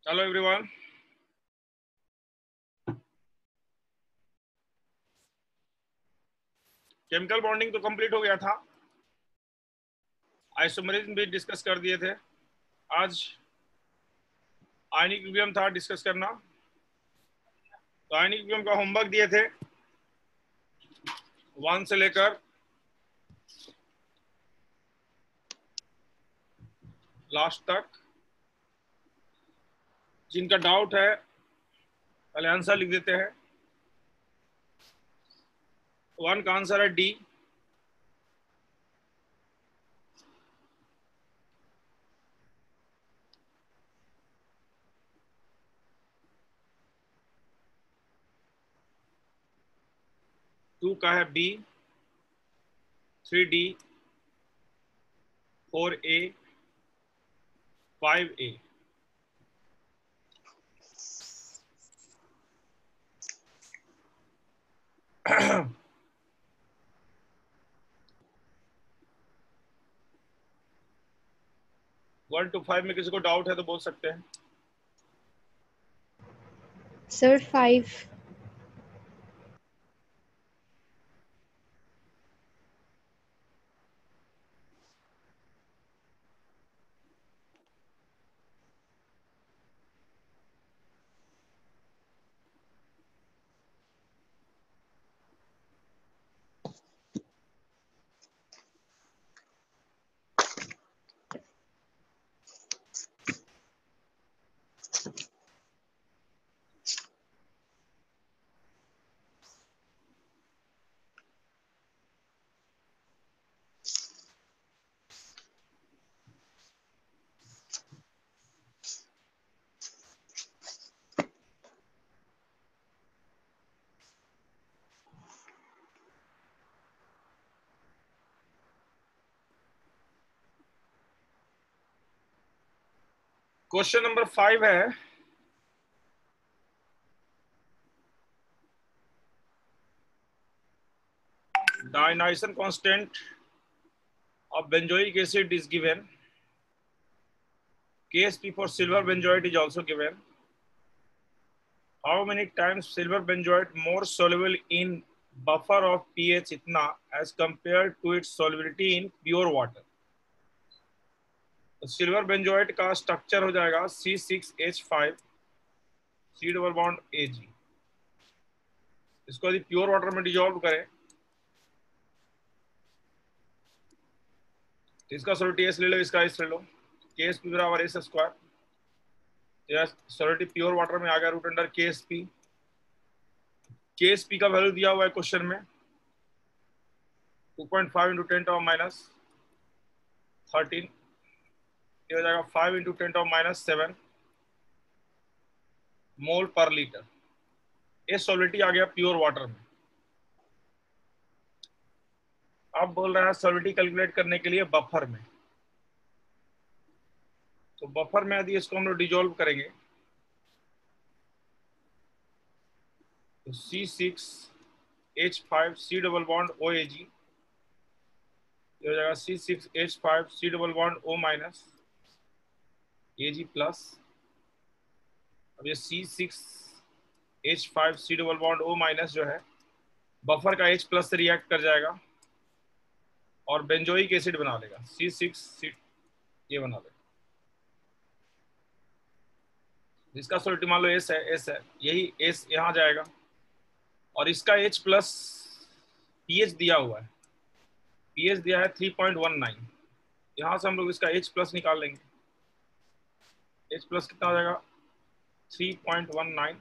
Hello everyone, chemical bonding तो complete हो गया था। आइसोमरिज्म भी डिस्कस कर दिए थे। आज आयनिक इक्विलिब्रियम था डिस्कस करना। तो आयनिक इक्विलिब्रियम का होमवर्क दिए थे 1 से लेकर लास्ट तक। जिनका डाउट है पहले आंसर लिख देते हैं। 1 का आंसर है डी। टू का है B, 3D, 4A, 5A। One two 5 में किसी को डाउट है तो बोल सकते हैं। सर 5। क्वेश्चन नंबर 5 है, the ionization constant of benzoic acid is given. Kp for silver benzoate is also given. How many times silver benzoate more soluble in buffer of pH इतना as compared to its solubility in pure water? तो silver benzoate का structure हो जाएगा C6H5, C double bond Ag। इसको यदि pure water में dissolve करें तो इसका सॉलिडिटी S ले लो, इसका S ले लो, KSP बराबर S square. Solidity pure water में आ गया रूट अंडर KSP। KSP का वैल्यू दिया हुआ है क्वेश्चन में 2.5 इंटू 10 टू माइनस 13, ये हो जाएगा 5 इंटू 10 टू माइनस 7 मोल पर लीटर। ये सॉलिडिटी आ गया प्योर वाटर में। अब बोल रहा है सॉलिडिटी कैलकुलेट करने के लिए बफर में। तो बफर में यदि इसको हम लोग डिजोल्व करेंगे तो C6H5 C double bond OAG, ये हो जाएगा C6H5 C double bond O minus AG plus. अब ये C6H5 C double bond O minus जो है बफर का H प्लस से रिएक्ट कर जाएगा और बेंजोइक एसिड बना लेगा, C6 ये बना लेगा, जिसका सॉल्यूट मान लो S है, यही S यहाँ जाएगा और इसका H प्लस pH दिया हुआ है, pH दिया है 3.19। यहाँ से हम लोग इसका H प्लस निकाल लेंगे। H प्लस कितना हो जाएगा 3.19,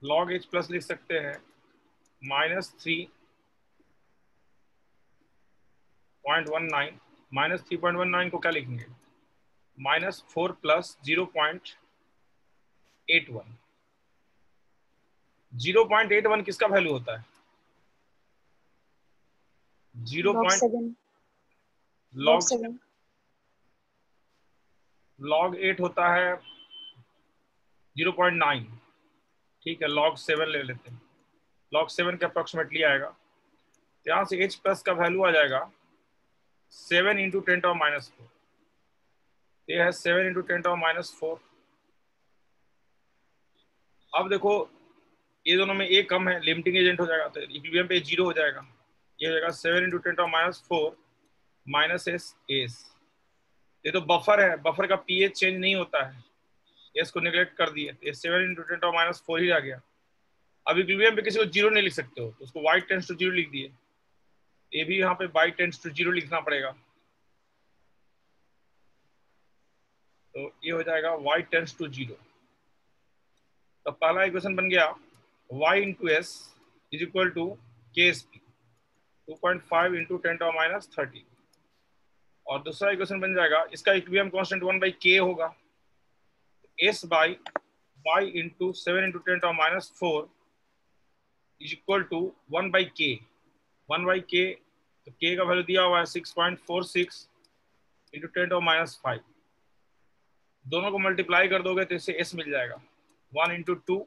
लॉग H प्लस लिख सकते हैं -3.19, -3.19 को क्या लिखेंगे -4 प्लस 0.81। 0.81 किसका वैल्यू होता है? लॉग 8 होता है 0.9। ठीक है, log 7 ले लेते हैं, log 7 के अप्रोक्सीमेटली आएगा। तो यहाँ से H प्लस का वैल्यू आ जाएगा 7 इंटू 10 टू माइनस 4। ये है 7 इंटू 10 टू माइनस 4। अब देखो ये दोनों में एक कम है, लिमिटिंग एजेंट हो जाएगा तो इक्विलिब्रियम पे 0 हो जाएगा। ये हो जाएगा 7 into 10 to minus 4 minus s. ये तो बफर है, बफर का पीएच चेंज नहीं होता है, एस को नेग्लेक्ट कर दिए, ये 7 इंटू 10 टू माइनस 4 ही आ गया। अब इक्विलिब्रियम पे किसी को 0 नहीं लिख सकते हो तो उसको y टेंड्स टू 0 लिख दिए। ये भी यहाँ पे y टेंड्स टू 0 लिखना पड़ेगा, तो ये हो जाएगा y टेंड्स टू 0। तो पहला इक्वेशन बन गया y into s is equal to KSP 2.5 into 10 to minus 30। और दूसरा इक्वेशन बन जाएगा, इसका इक्विलिब्रियम कांस्टेंट 1/k होगा, S by y into 7 into 10 to minus 4 is equal to 1/k। 1/k तो k का वैल्यू दिया हुआ है 6.46 इंटू 10 टू माइनस 5। दोनों को मल्टीप्लाई कर दोगे तो इससे s मिल जाएगा 1 इंटू 2।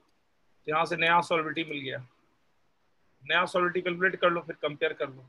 यहाँ से नया सॉल्विटी मिल गया, नया सॉल्विटी कैलकुलेट कर लो, फिर कंपेयर कर लो।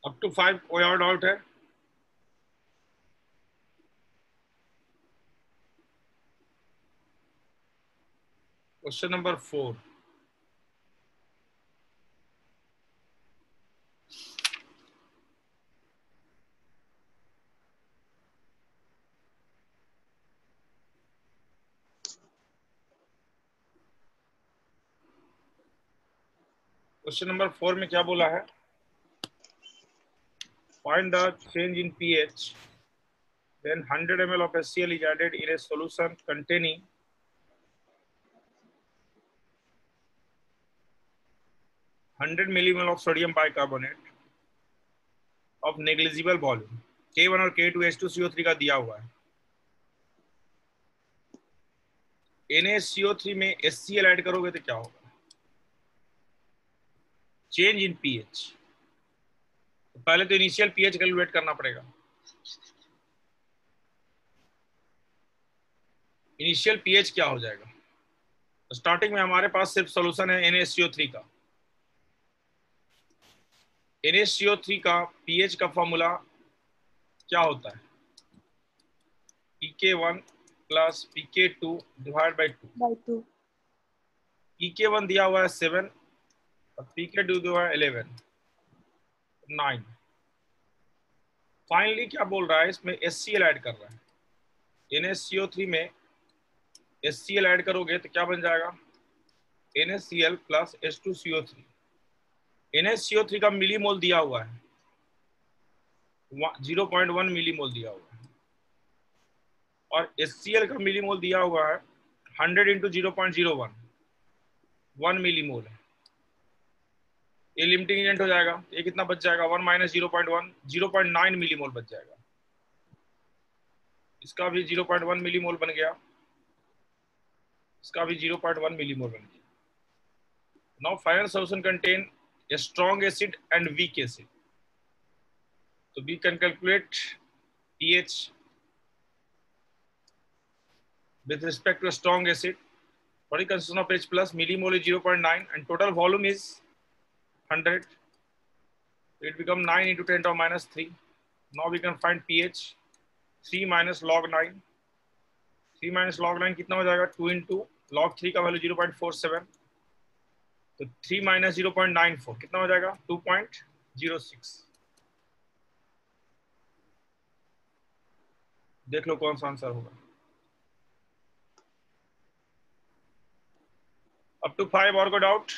अप टू 5 कोई और डाउट है? Question number 4। क्वेश्चन नंबर 4 में क्या बोला है? Find the change in pH when 100 ml of HCl is added in a solution containing 100 millimole of sodium bicarbonate of negligible volume। K1 और K2 H2CO3 का दिया हुआ है। NaCO3 में HCl ऐड करोगे तो क्या होगा? Change in pH. तो पहले तो इनिशियल पीएच कैलकुलेट करना पड़ेगा। इनिशियल पीएच क्या हो जाएगा? तो स्टार्टिंग में हमारे पास सिर्फ सॉल्यूशन है NaCO3 का। NaCO3 का पीएच का फॉर्मूला क्या होता है? pK1 plus pK2 divide by 2। pK1 दिया हुआ है 7 और pK2 दिया हुआ है 11, 9। फाइनली क्या बोल रहा है, इसमें HCl ऐड कर रहा है। NaCO3 में HCl ऐड करोगे तो क्या बन जाएगा? NaCl plus H2CO3। NaCO3 का मिलीमोल दिया हुआ है 0.1 मिलीमोल दिया हुआ है, और HCl का मिलीमोल दिया हुआ है 100 इंटू 0.01, 1 मिलीमोल है। ये लिमिटिंग एजेंट हो जाएगा। ये कितना बच जाएगा? 1 माइनस 0.1, 0.9 मिलीमोल बच जाएगा। इसका भी 0.1 मिलीमोल बन गया, इसका भी 0.1 मिलीमोल बन गया। Now final solution contain a strong acid and weak acid. So we can calculate pH with respect to a strong acid. Body concentration of H plus, millimole is 0.9 and total volume is 100. It becomes 9 into 10 to the minus 3. Now we can find pH 3 minus log 9. 3 minus log 9 कितना हो जाएगा? 2 into log 3 का value 0.47, तो 3 minus 0.94 कितना हो जाएगा? 2.06। देख लो कौन सा आंसर होगा। अप टू 5 और को डाउट?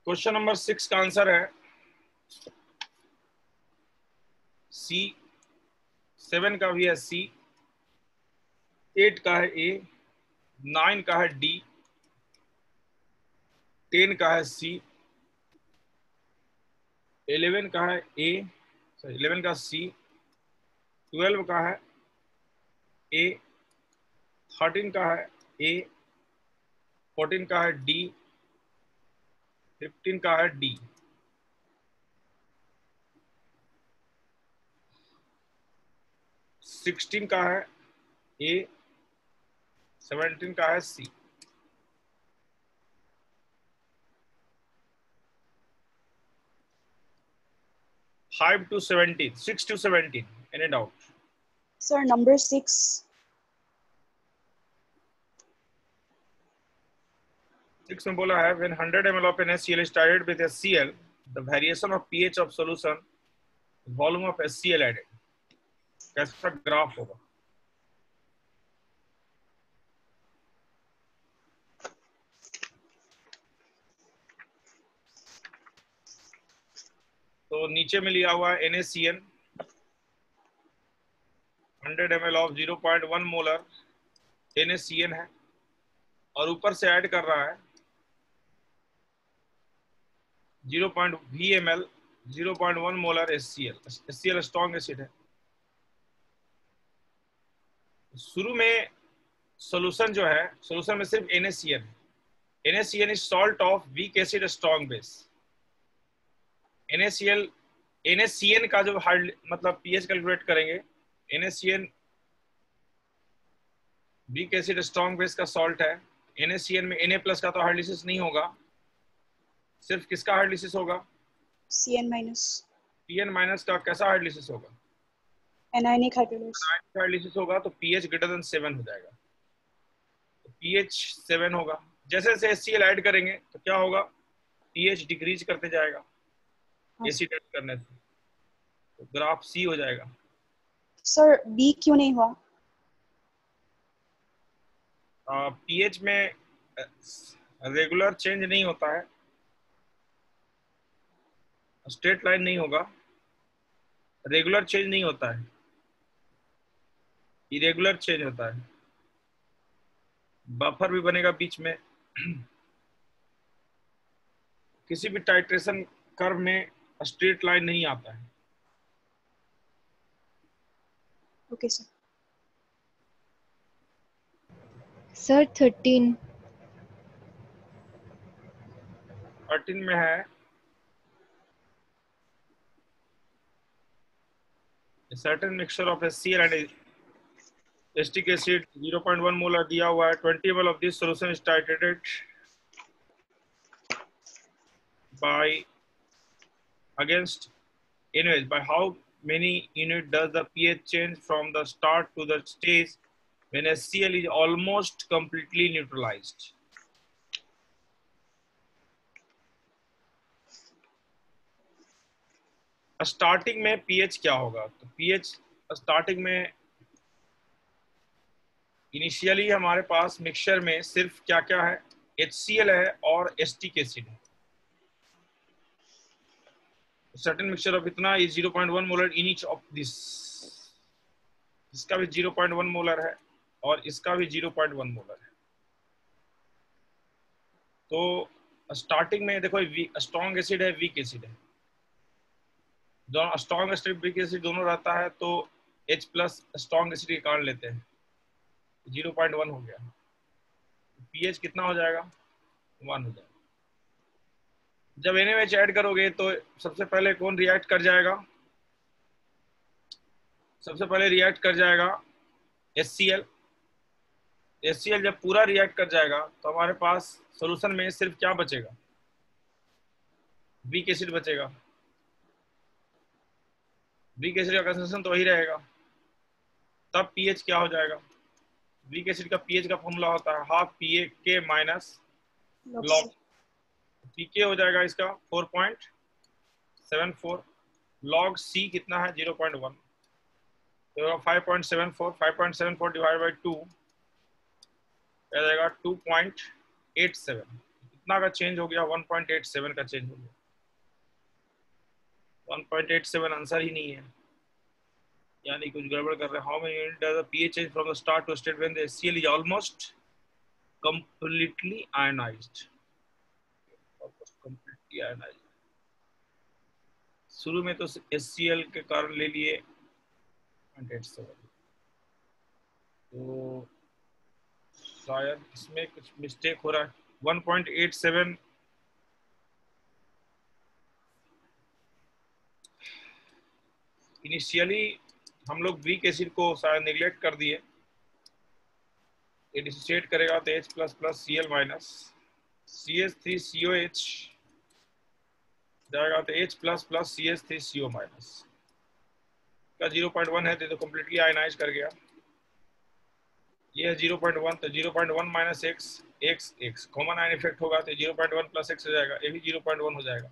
क्वेश्चन नंबर 6 का आंसर है सी। 7 का भी है सी, 8 का है ए, 9 का है डी, 10 का है सी, 11 का है ए, 11 का सी, 12 का है ए, 13 का है ए, 14 का है डी, 15 का है डी। सिक्सटीन का है ए, 17 का है C. Five two 17, 6 to 17, any doubt? Sir, number 6. 6 में बोला है when 100 ml of NaCl is added with HCl, the variation of pH of solution, volume of HCl added, कैसा ग्राफ होगा? तो नीचे में लिया हुआ है NaCl 100 ml of 0.1 molar NaCl है, और ऊपर से ऐड कर रहा है 0.1 ml 0.1 molar HCl। HCl strong acid है। शुरू में सॉल्यूशन जो है, सॉल्यूशन में सिर्फ NaCl है। NaCl is salt of weak acid strong base. NaCl का जो हार्ड मतलब पीएच कैलकुलेट करेंगे, NaCl weak acid strong base का सॉल्ट है। NaCl में Na प्लस का तो हाइड्रोलिसिस नहीं होगा, सिर्फ किसका हाइड्रोलिसिस होगा? Cn minus. Pn माइनस का कैसा हाइड्रोलिसिस होगा? Anionic hydrolysis. हाइड्रोलिसिस होगा तो pH ग्रेटर देन 7 हो जाएगा, तो pH 7 होगा। जैसे जैसे HCl ऐड करेंगे तो क्या होगा? pH डिक्रीज करते जाएगा एसिड ऐड करने से, तो ग्राफ C हो जाएगा। Sir, B क्यों नहीं हुआ? pH में रेगुलर चेंज नहीं होता है, स्ट्रेट लाइन नहीं होगा, रेगुलर चेंज नहीं होता है, इरेगुलर चेंज होता है। बफर भी बनेगा बीच में। किसी भी टाइट्रेशन कर्व में स्ट्रेट लाइन नहीं आता है। Okay, sir. Sir, 13. 13 में है a certain mixture of HCl and acetic acid 0.1 molar दिया हुआ है. 20 ml of this solution is titrated by against NaOH. By how many unit does the pH change from the start to the stage when HCl is almost completely neutralized? Starting में pH क्या होगा? तो pH starting में initially हमारे पास mixture में सिर्फ क्या क्या है? HCl है और एसिटिक एसिड है. सर्टेन मिक्सचर ऑफ इतना is 0.1 molar in each of this. इसका भी 0.1 मोलर है और इसका भी 0.1 मोलर है. तो स्टार्टिंग में देखो स्ट्रॉन्ग एसिड है, वीक एसिड है. दोनों स्ट्रॉन्ग एसिड वीक एसिड दोनों रहता है तो H प्लस स्ट्रॉन्ग एसिड के कारण लेते हैं. 0.1 हो गया. पीएच कितना हो जाएगा? 1 हो जाएगा. जब NaOH ऐड करोगे तो सबसे पहले कौन रिएक्ट कर जाएगा? सबसे पहले रिएक्ट कर जाएगा HCl. HCl जब पूरा रिएक्ट कर जाएगा तो हमारे पास सॉल्यूशन में सिर्फ क्या बचेगा? वीक एसिड बचेगा. वीक एसिड का कंसंट्रेशन तो वही रहेगा. तब पीएच क्या हो जाएगा? वीक एसिड का पीएच का फॉर्मूला होता है हाफ PaK माइनस लॉग. पीके हो जाएगा इसका 4.74. लॉग सी कितना है? 0.1. तो 5.74 डिवाइड बाई 2 आ जाएगा 2.87. कितना का चेंज हो गया? 1.87 का चेंज हो गया. 1.87 आंसर ही नहीं है, यानी कुछ गड़बड़ कर रहे हैं. How many unit does the pH change from the start to state when the HCl is almost completely ionized? Completely ionized. शुरू में तो HCl के कारण ले लिए 0.87. तो शायद इसमें कुछ मिस्टेक हो रहा है. 1.87 इनिशियली हम लोग वीक एसिड को शायद निगलेक्ट कर दिए. ये डिसोसिएट करेगा तो H plus plus Cl minus CH3COH जाएगा तो H plus plus CH3CO minus का 0.1 है तो कंप्लीटली आयनाइज कर गया. ये है 0.1 तो 0.1 minus x common ion effect होगा तो 0.1 प्लस x हो जाएगा. ये भी 0.1 हो जाएगा.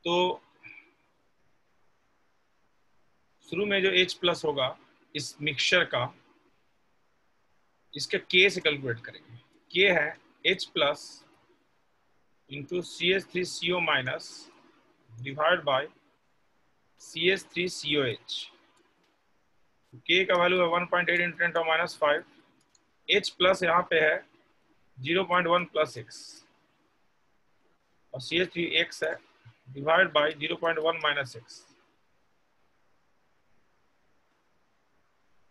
तो शुरू में जो H प्लस होगा इस मिक्सचर का, इसके K से कैलकुलेट करेंगे. K है H plus into CH3CO minus divide by CH3COH. K का वैल्यू है 1.8 इंटू 10 माइनस 5. H प्लस यहाँ पे है 0.1 प्लस x और CH3 x है डिवाइड बाय 0.1 माइनस x.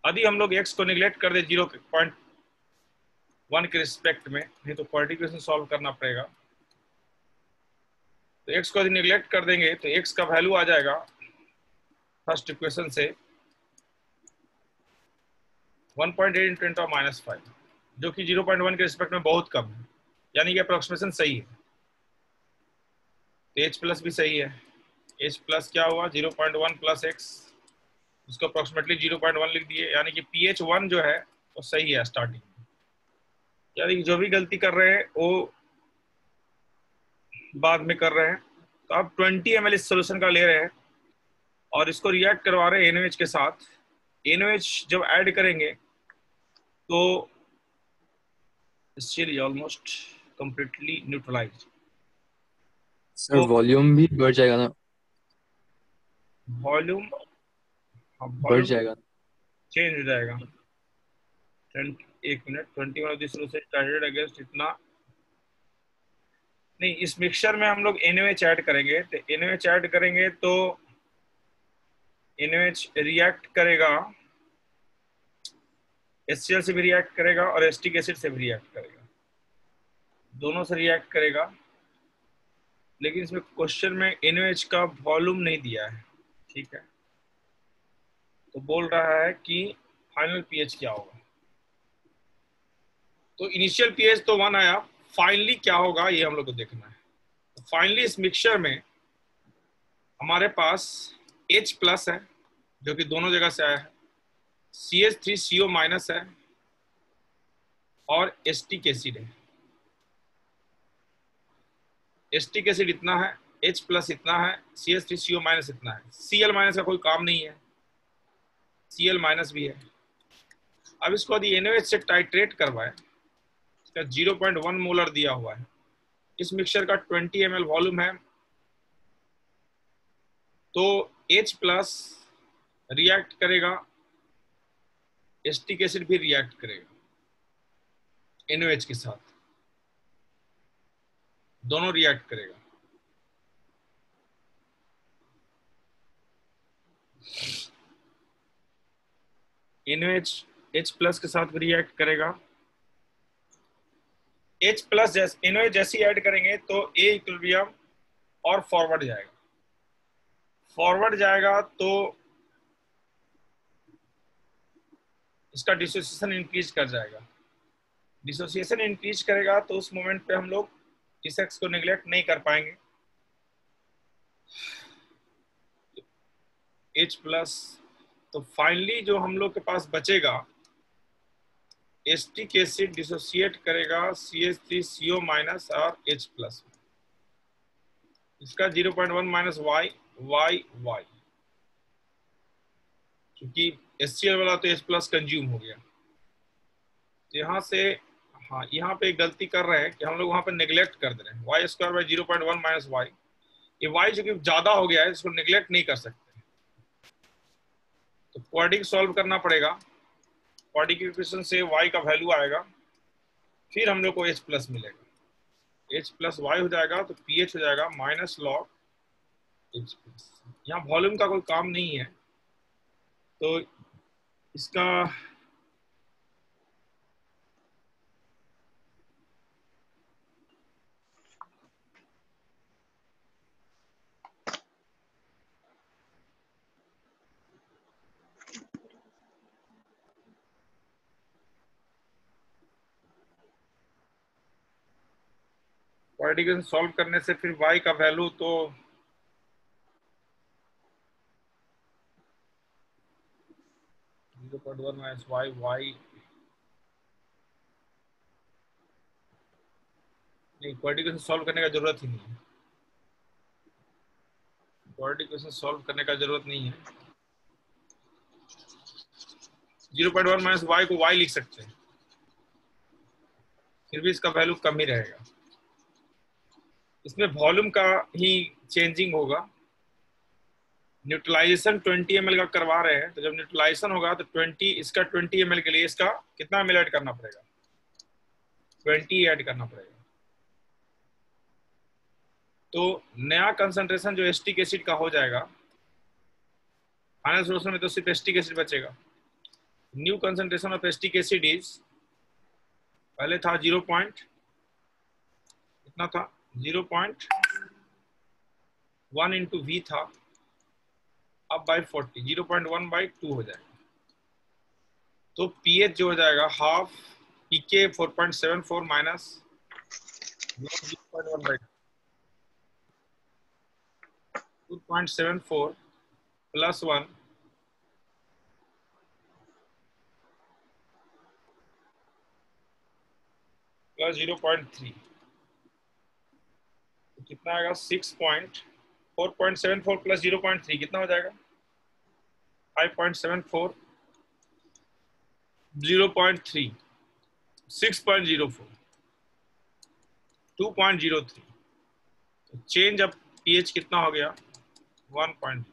यदि हम लोग x को निगलेक्ट कर दे 0.1 के रिस्पेक्ट में, नहीं तो क्वाड्रेटिक इक्वेशन सॉल्व करना पड़ेगा. तो x को यदि निगलेक्ट कर देंगे तो x का वैल्यू आ जाएगा फर्स्ट इक्वेशन से 1.8 इंटू 10 माइनस 5, जो कि 0.1 के रिस्पेक्ट में बहुत कम है, यानी कि अप्रोक्सीमेशन सही है. तो H प्लस भी सही है. H प्लस क्या हुआ? 0.1 प्लस x, उसको अप्रोक्सीमेटली 0.1 लिख दिए, यानी कि pH 1 जो है वो सही है स्टार्टिंग में. यानी कि जो भी गलती कर रहे हैं वो बाद में कर रहे हैं. तो अब 20 ml इस सोल्यूशन का ले रहे हैं और इसको रिएक्ट करवा रहे हैं NaOH के साथ. NaOH जब ऐड करेंगे तो HCl almost completely neutralised. Sir volume भी बढ़ जाएगा ना? वॉल्यूम बढ़ जाएगा. चेंज हो जाएगा. 1 मिनट. 20 वाला दूसरे से स्टार्टेड अगेंस्ट इतना नहीं. इस मिक्सचर में हम लोग NaOH ऐड करेंगे तो NaOH ऐड करेंगे तो NaOH रिएक्ट करेगा HCl से भी रिएक्ट करेगा और एसिटिक एसिड से भी रिएक्ट करेगा, दोनों से रिएक्ट करेगा। लेकिन इसमें क्वेश्चन में NaOH का वॉल्यूम नहीं दिया है, ठीक है। तो बोल रहा है कि फाइनल पीएच क्या होगा। तो इनिशियल पीएच तो 1 आया, फाइनली क्या होगा ये हम लोग को देखना है। तो फाइनली इस मिक्सचर में हमारे पास H प्लस है जो कि दोनों जगह से आया है, CH3CO माइनस है और एसिटिक एसिड है। एसिटिक एसिड इतना है, H प्लस इतना है, CH3CO माइनस इतना है। Cl माइनस का कोई काम नहीं है, Cl माइनस भी है। अब इसको यदि NaOH से टाइट्रेट करवाए, इसका 0.1 मोलर दिया हुआ है, इस मिक्सचर का 20 ml वॉल्यूम है, तो H प्लस रिएक्ट करेगा, एसिटिक एसिड भी रिएक्ट करेगा NaOH के साथ, दोनों रिएक्ट करेगा। NaOH H प्लस के साथ भी रिएक्ट करेगा। H प्लस NaOH जैसे ही ऐड करेंगे तो A इक्विलिब्रियम और फॉरवर्ड जाएगा, फॉरवर्ड जाएगा तो इसका डिसोसिएशन इंक्रीज कर जाएगा। डिसोसिएशन इंक्रीज करेगा तो उस मोमेंट पे हम लोग इस एक्स को नेग्लेक्ट नहीं कर पाएंगे। H प्लस, तो फाइनली जो हम लोग के पास बचेगा, एसिटिक एसिड डिसोसिएट करेगा CH3CO माइनस और H प्लस, इसका 0.1 माइनस y, क्योंकि HCl वाला तो H प्लस कंज्यूम हो गया। तो यहाँ से, हाँ यहाँ पे गलती कर रहे हैं कि हम लोग वहाँ पे नेग्लेक्ट कर दे रहे हैं, y square by 0.1 minus y। ये y जो कि ज्यादा हो गया है, इसको नेग्लेक्ट नहीं कर सकते, तो क्वाड्रेटिक सॉल्व करना पड़ेगा। क्वाड्रेटिक इक्वेशन से y का वैल्यू आएगा, फिर हम लोग को H प्लस मिलेगा, H प्लस y हो जाएगा, तो pH हो जाएगा माइनस लॉग H प्लस। यहाँ वॉल्यूम का कोई काम नहीं है, तो इसका क्वाड्रेटिक इक्वेशन सॉल्व करने से फिर y का वैल्यू तो माइनस y नहीं, क्वाड्रेटिक इक्वेशन सॉल्व करने का जरूरत ही नहीं है, क्वाड्रेटिक इक्वेशन सॉल्व करने का जरूरत नहीं है। 0.1 माइनस y को y लिख सकते हैं, फिर भी इसका वैल्यू कम ही रहेगा। इसमें वॉल्यूम का ही चेंजिंग होगा। न्यूट्रलाइजेशन 20 ml का करवा रहे हैं, तो जब न्यूट्रलाइजेशन होगा तो 20, इसका 20 ml के लिए इसका कितना ml ऐड करना पड़ेगा, 20 ऐड करना पड़ेगा। तो नया कंसंट्रेशन जो एसिटिक एसिड का हो जाएगा, फाइनल सोल्यूशन में तो सिर्फ एसिटिक एसिड बचेगा। New concentration of acetic acid is, पहले था 0. कितना था, 0.1 इंटू V था, अब बाई 40, 0.1 बाई 2 हो जाएगा। तो pH जो हो जाएगा half, pK 4.74 minus 0.1 by 2.74 plus 1 plus 0.3, तो कितना आएगा 4.74 प्लस 0.3 कितना हो जाएगा 5.74, 0.3 6.04 2.03, तो चेंज अब pH कितना हो गया 1.0।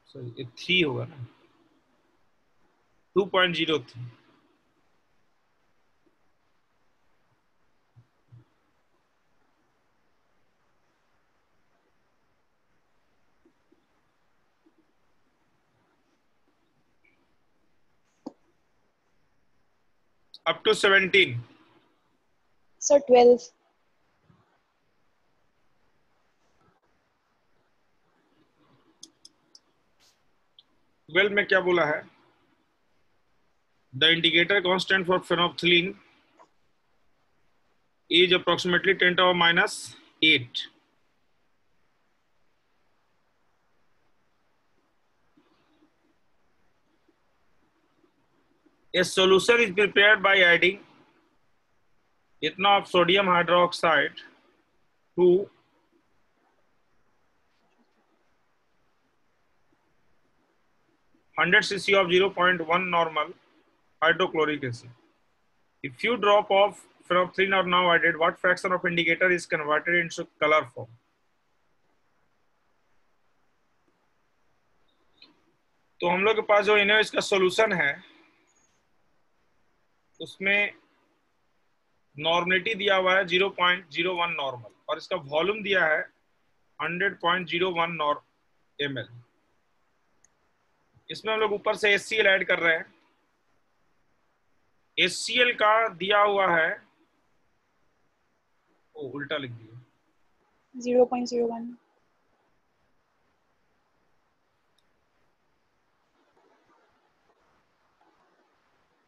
सॉरी ये 3 होगा ना, 2.03। Up to 17। Sir, 12. 12 में क्या बोला है? The indicator constant for phenolphthalein is approximately 10⁻⁸. A solution is prepared by adding इतना of sodium hydroxide to 100 cc of 0.1 normal hydrochloric acid. If few drop of phenolphthalein are now added, what fraction of indicator is converted into color form? तो हम लोग के पास जो इनोवेज का solution है उसमें normality दिया हुआ है 0.01 नॉर्मल और इसका वॉल्यूम दिया है 100.01 ml। इसमें हम लोग ऊपर से HCl ऐड कर रहे हैं। HCl का दिया हुआ है, उल्टा लिख दिया, 0.01.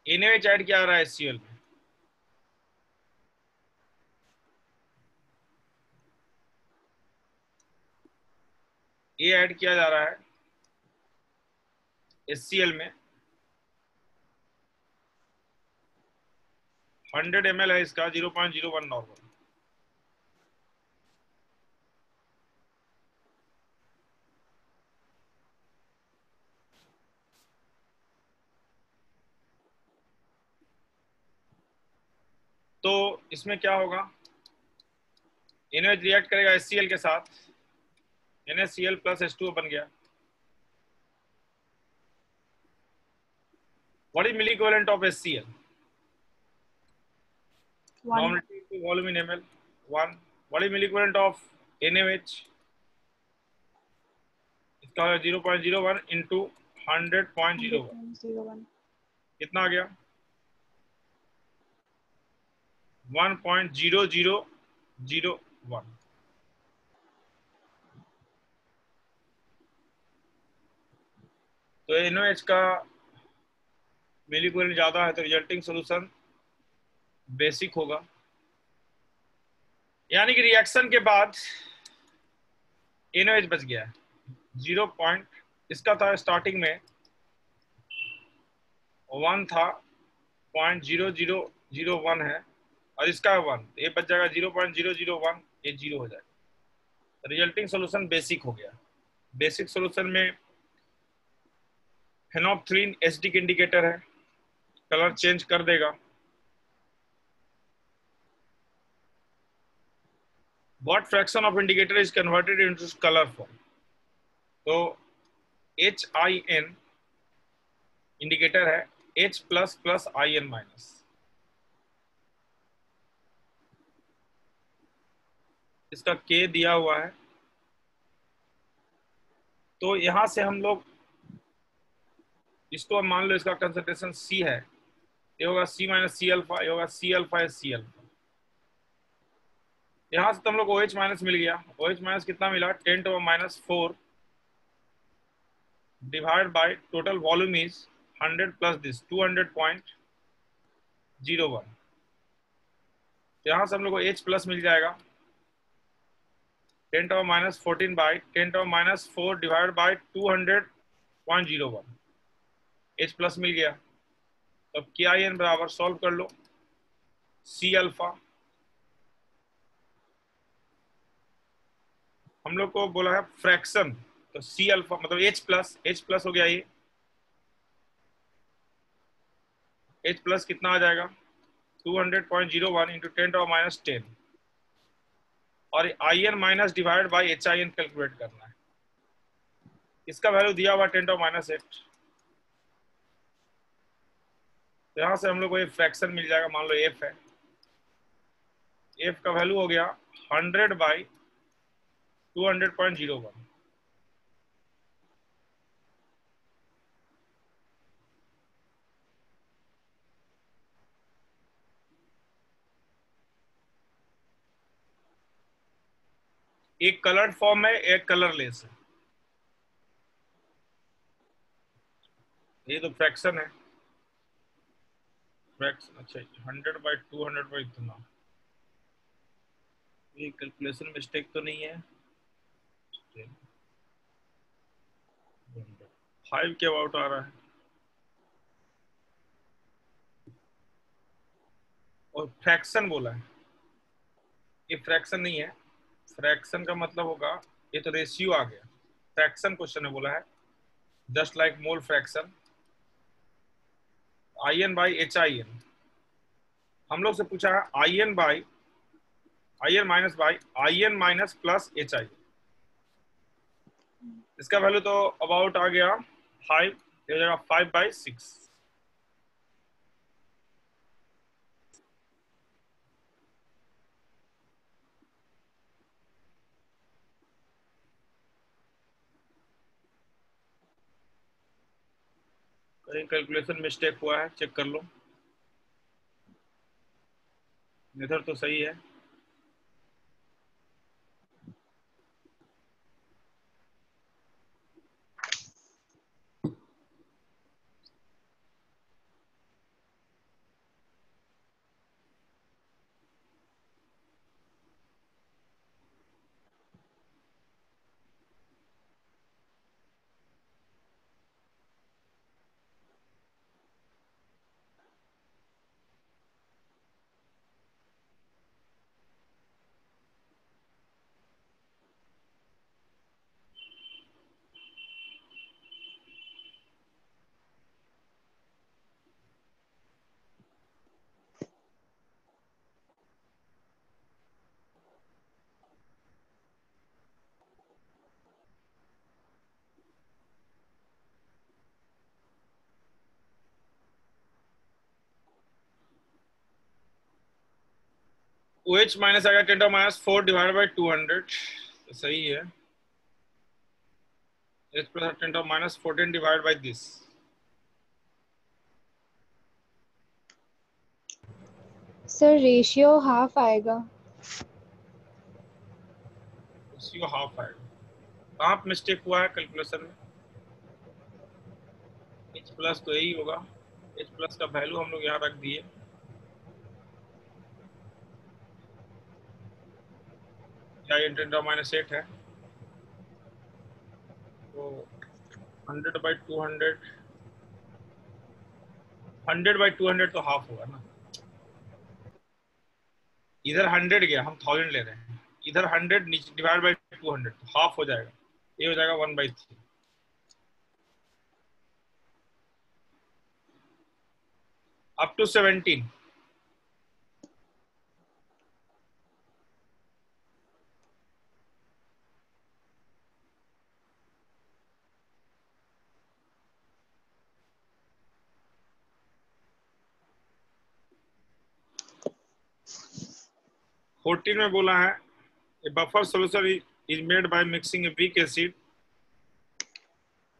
NaOH ऐड किया जा रहा है HCl में। ये ऐड किया जा रहा है HCl में। 100 ml है इसका 0.01 नॉर्मल। तो इसमें क्या होगा, NaOH रिएक्ट करेगा HCl के साथ, NaCl प्लस H2O बन गया। What is milli equivalent of HCl? 1. Normality into volume in ml 1. What is milli equivalent of NaOH? इसका 0.01 into 100.01 100.01. कितना आ गया? 1.0001। तो NaOH का मिली इक्विवेलेंट ज्यादा है तो रिजल्टिंग सॉल्यूशन बेसिक होगा, यानी कि रिएक्शन के बाद NaOH बच गया है 0 पॉइंट, इसका था स्टार्टिंग में 1 था, 0.0001 है और इसका 1, ये बच जाएगा 0.001, ये 0 हो जाएगा। रिजल्टिंग सॉल्यूशन बेसिक हो गया। बेसिक सॉल्यूशन में फेनोल्फथलीन एसिडिक इंडिकेटर है, कलर चेंज कर देगा। What fraction of indicator is converted into color form? तो HIN इंडिकेटर है H plus plus IN minus. इसका K दिया हुआ है, तो यहां से हम लोग इसको मान लो इसका कंसंट्रेशन C है, ये होगा C माइनस सी अल्फा, ये होगा C अल्फा C अल्फा। यहां से तो हम लोग OH माइनस मिल गया, OH माइनस कितना मिला 10⁻⁴ divide by total volume is 100 plus this 200.01। यहां से हम लोग को H प्लस मिल जाएगा 10⁻⁴ by 10⁻⁴ divide by 200.01। H plus मिल गया। अब KIN बराबर सॉल्व कर लो, C अल्फा हम लोग को बोला है फ्रैक्शन, तो C अल्फा मतलब H प्लस हो गया, ये H प्लस कितना आ जाएगा 200.01 इंटू 10⁻⁻10 और IN minus divide by HIN calculate करना है। इसका वैल्यू दिया हुआ 10⁻⁸। तो यहां से हम लोग को ये फ्रैक्शन मिल जाएगा, मान लो F है, F का वैल्यू हो गया 100 बाई 200.01। एक कलर्ड फॉर्म है, एक कलरलेस है। ये तो फ्रैक्शन है, फ्रैक्शन। अच्छा 100/200 इतना, ये कैलकुलेशन मिस्टेक तो नहीं है? 5 के अबाउट आ रहा है, और फ्रैक्शन बोला है। ये फ्रैक्शन नहीं है, फ्रैक्शन का मतलब होगा, ये तो रेशियो आ गया। फ्रैक्शन क्वेश्चन में बोला है, just like mole fraction, IN by HIN। हम लोग से पूछा है IN minus by IN minus plus HIN। इसका वैल्यू तो अबाउट आ गया 5, ये हो जाएगा 5/6। कहीं कैलकुलेशन मिस्टेक हुआ है, चेक कर लो। मेथड तो सही है। OH माइनस आएगा 10⁻⁴ डिवाइड बाई 200, तो सही है। H plus 10⁻14 divide by this, sir ratio half आएगा। रेशियो हाफ आएगा। कहाँ पे मिस्टेक हुआ है कैलकुलेशन में? H प्लस तो यही होगा, H प्लस का वैल्यू हम लोग यहाँ रख दिए। क्या ये 10⁻8 है, तो 100/200, 100/200 तो हाफ होगा ना। इधर 100 गया, हम 1000 ले रहे हैं, इधर 100 डिवाइड बाई 200 तो हाफ हो जाएगा, ये हो जाएगा 1/3। Up to 17। फोर्टीन में बोला है, a buffer solution is made by mixing a weak acid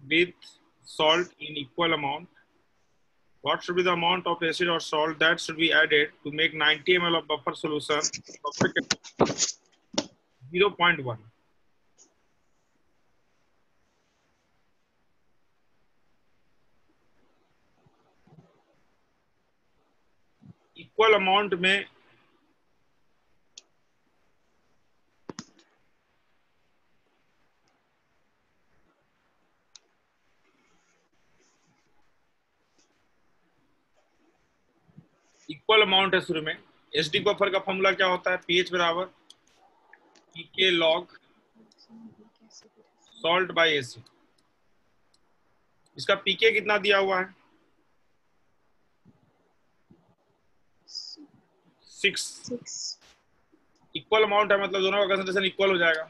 with salt in equal amount. What should be the amount of acid or salt that should be added to make 90 ml of buffer solution buffer capacity 0.1? Equal amount में equal amount है शुरू में। SD buffer का formula क्या होता है? PH बराबर पीके log salt bye acid. इसका पीके कितना दिया हुआ है? 6। इक्वल अमाउंट है, मतलब दोनों का कंसंट्रेशन इक्वल हो जाएगा।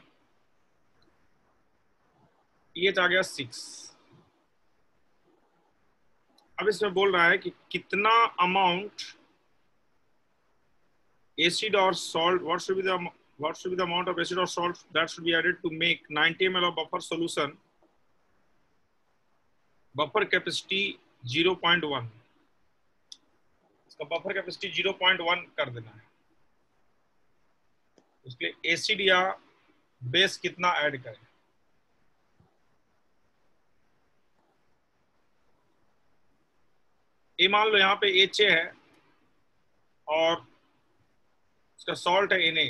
पीएच आ गया 6। अब इसमें बोल रहा है कि कितना amount acid or salt, what should be the amount of acid or salt that should be added to make 90 ml of buffer solution buffer capacity 0.1। इसका बफर कैपेसिटी 0.1 कर देना है। उसके लिए एसिड या बेस कितना ऐड करें। ये मान लो यहाँ पे HA है और इसका सॉल्ट है Na,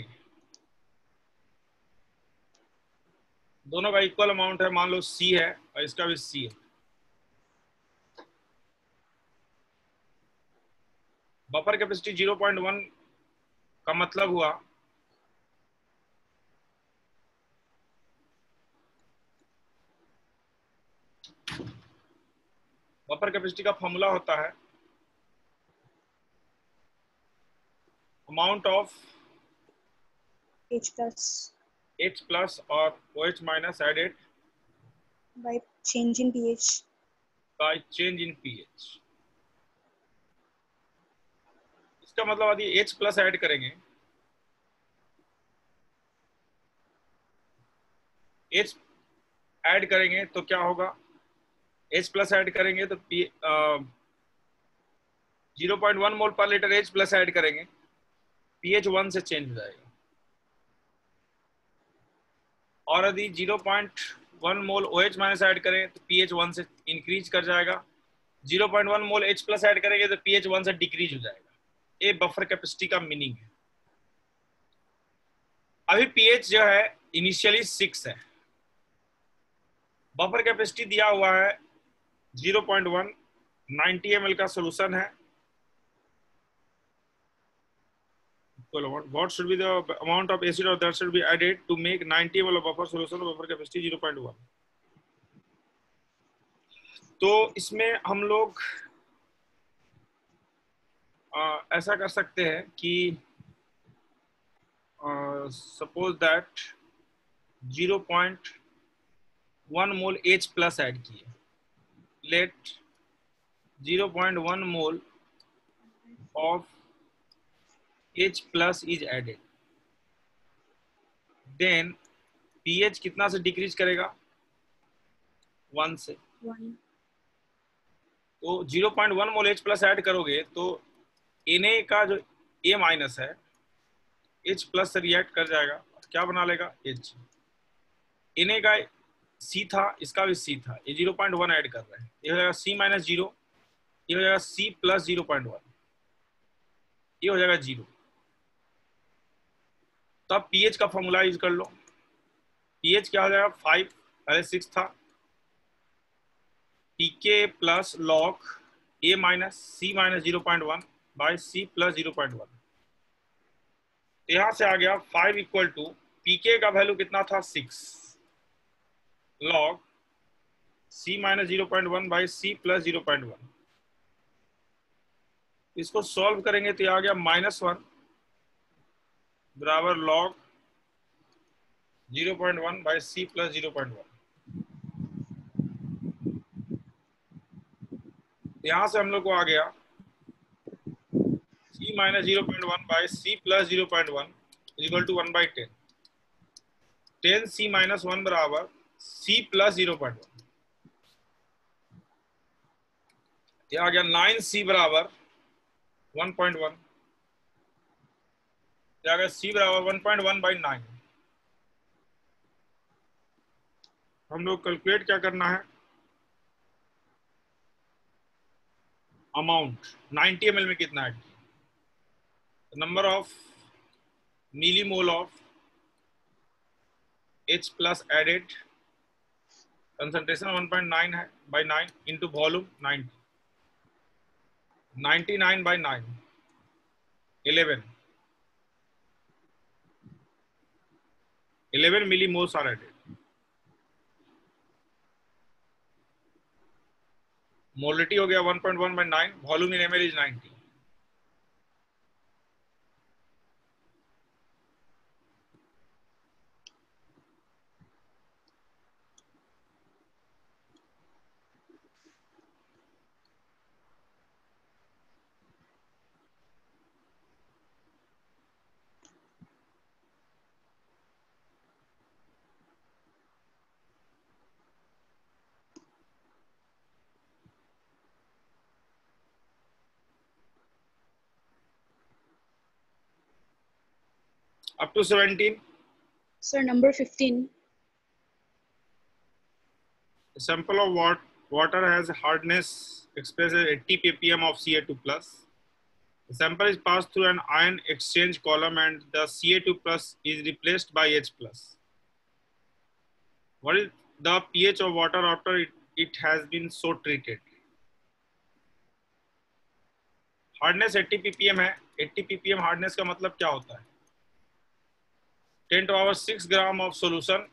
दोनों का इक्वल अमाउंट है, मान लो C है और इसका भी C है। बफर कैपेसिटी 0.1 का मतलब हुआ बफर कैपेसिटी का फॉर्मूला होता है amount of H plus H plus और OH minus added by change in pH. By change in pH। इसका मतलब यदि H प्लस ऐड करेंगे, H ऐड करेंगे तो क्या होगा, H प्लस ऐड करेंगे तो 0.1 मोल पर लीटर H प्लस ऐड करेंगे, pH 1 से चेंज हो जाएगा। और यदि 0.1 मोल OH माइनस ऐड करें तो pH 1 से इंक्रीज कर जाएगा। 0.1 मोल H प्लस ऐड करेंगे तो pH 1 से डिक्रीज हो जाएगा। ये बफर कैपेसिटी का मीनिंग है। अभी pH जो है इनिशियली 6 है, बफर कैपेसिटी दिया हुआ है 0.1, 90 ml का सोल्यूशन है। What should be the amount of acid or that should be added to make 90 ml of buffer solution of buffer capacity 0.1। तो इसमें हम लोग ऐसा कर सकते हैं कि suppose that 0.1 mole H plus add किए, let 0.1 mole of H plus is added, then pH कितना से डिक्रीज करेगा, 1 से। 1. तो 0.1 मोल H प्लस ऐड करोगे तो Na का जो A माइनस है H प्लस से रिएक्ट कर जाएगा, क्या बना लेगा, H। Na का C था, इसका भी C था, ये 0.1 ऐड कर रहे हैं, ये हो जाएगा C माइनस 0, ये हो जाएगा C प्लस 0.1, ये हो जाएगा 0। तब pH का फॉर्मूला यूज कर लो। pH क्या हो जाएगा, 5, पहले 6 था, pK plus log A minus C minus 0.1 by C plus 0.1। यहां से आ गया 5 इक्वल टू pK का वैल्यू कितना था, 6 log C minus 0.1 by C plus 0.1। इसको सॉल्व करेंगे तो आ गया -1 बराबर log 0.1 बाई C प्लस 0.1। यहां से हम लोग को आ गया C minus 0.1 by C plus 0.1 equal to 1/10। 10C minus 1 बराबर C प्लस 0.1। ये आ गया 9C बराबर 1.1। ये आ गया C बराबर 1.1/9। हम लोग कैलकुलेट क्या करना है, अमाउंट 90 ml में कितना है, number of millimole of H plus added, concentration 1.9 है by 9 into volume 90, 99/9 11 millimoles are added. Molarity हो गया 1.1/9, volume in ml is 90। Up to 17 Sir, number 15. A sample of water has hardness expressed as 80 ppm of Ca2 plus. The sample is passed through an ion exchange column and the Ca2 plus is replaced by H plus. What is the pH of water after it has been so treated? Hardness 80 ppm है. 80 ppm hardness का मतलब क्या होता है? 10 to power 6 gram of solution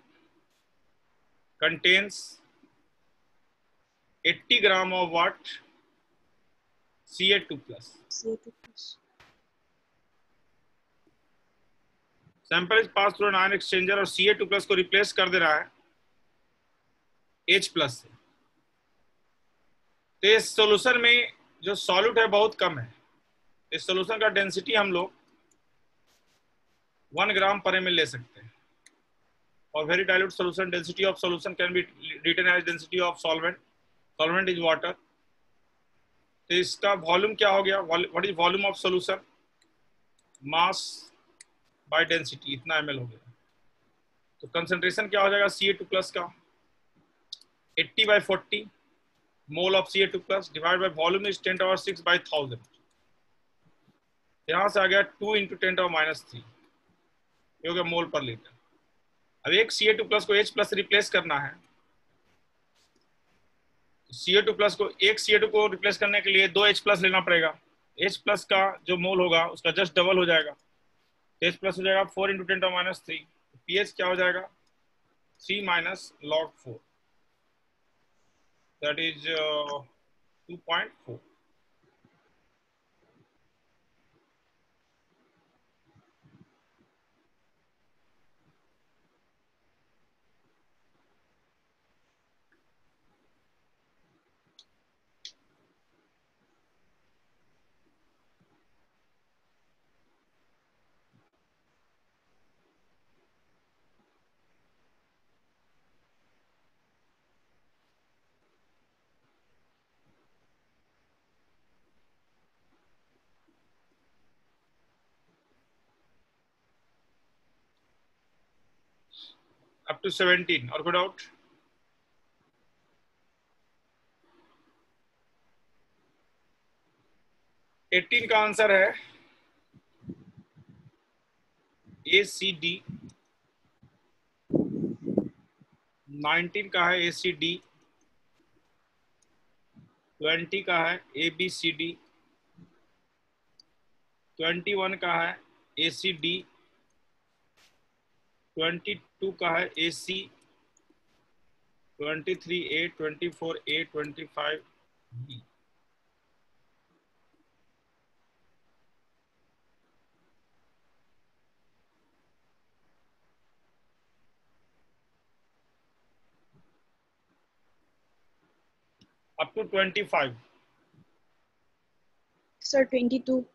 contains 80 gram of what? Ca2 plus. Ca2 plus. Sample is pass through an ion exchanger और Ca2 plus को replace कर दे रहा है H प्लस से. तो इस सोल्यूशन में जो सॉल्यूट है बहुत कम है. इस सोल्यूशन का डेंसिटी हम लोग 1 ग्राम पर ml ले सकते हैं. और very dilute solution density of solution can be written as density of solvent. Solvent is water. तो इसका वॉल्यूम क्या हो गया? What is volume of solution? Mass by density, इतना ml हो गया. तो कंसंट्रेशन क्या हो जाएगा Ca2 प्लस का? 80/40 mole of Ca2 plus divide by volume is 10 to power 6 by 1000. यहां से आ गया 2 × 10 to power -3 ये हो गया मोल पर लीटर. अब एक Ca2 प्लस को H प्लस रिप्लेस करना है. Ca2 प्लस को एक Ca2 को रिप्लेस करने के लिए 2 H प्लस लेना पड़ेगा. H प्लस का जो मोल होगा उसका जस्ट डबल हो जाएगा. H प्लस हो जाएगा 4 × 10 to power -3. pH क्या हो जाएगा? 3 - log 4. That is 2.4. Up to 17 और कोई डाउट? एटीन का आंसर है ACD. 19 का है ACD. 20 का है ABCD. 21 का है ACD. 22 का है AC. 23A, 24A, 25B. Up to 25. Sir, 22.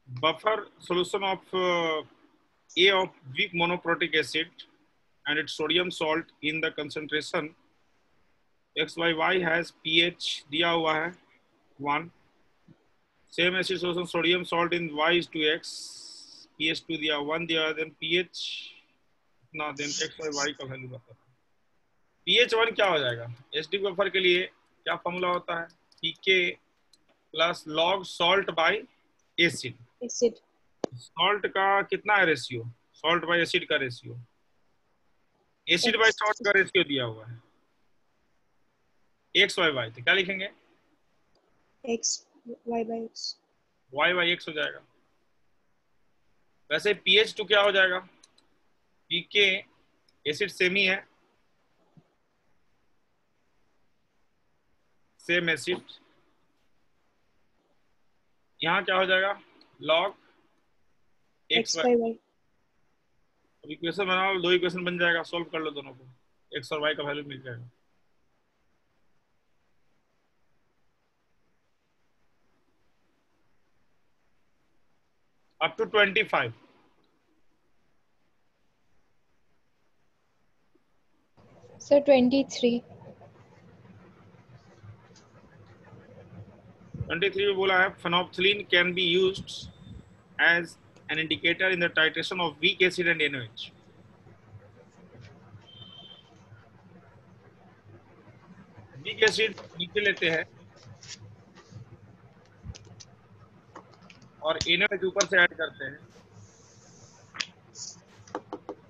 Buffer solution of A of weak monoprotic acid and its sodium salt in the concentration XYY has pH दिया हुआ है 1. Same acid solution sodium salt in Y is to X. pH 2 दिया 1 दिया, then pH ना, then XYY का value बता. pH 1 क्या हो जाएगा? एसिडिक बफर के लिए क्या फॉर्मूला होता है? pK plus log salt bye acid. Acid. Salt का कितना है रेशियो? सॉल्ट बाय एसिड का रेशियो. एसिड बाय सॉल्ट का रेशियो दिया हुआ है XYY. तो क्या लिखेंगे? X. Y by X. Y/X हो जाएगा. वैसे pH 2 क्या हो जाएगा? pK एसिड सेम ही है, सेम एसिड. यहाँ क्या हो जाएगा? Log X XY. by Y. अब इक्वेशन बनाओ, 2 इक्वेशन बन जाएगा. सॉल्व कर लो दोनों को, X और Y का वैल्यू मिल जाएगा. up to 25. Sir, 23. 23 में बोला है phenolphthalein can be used as an indicator in the titration of weak acid and NaOH. Weak acid नीचे लेते हैं और NaOH ऊपर से ऐड करते हैं।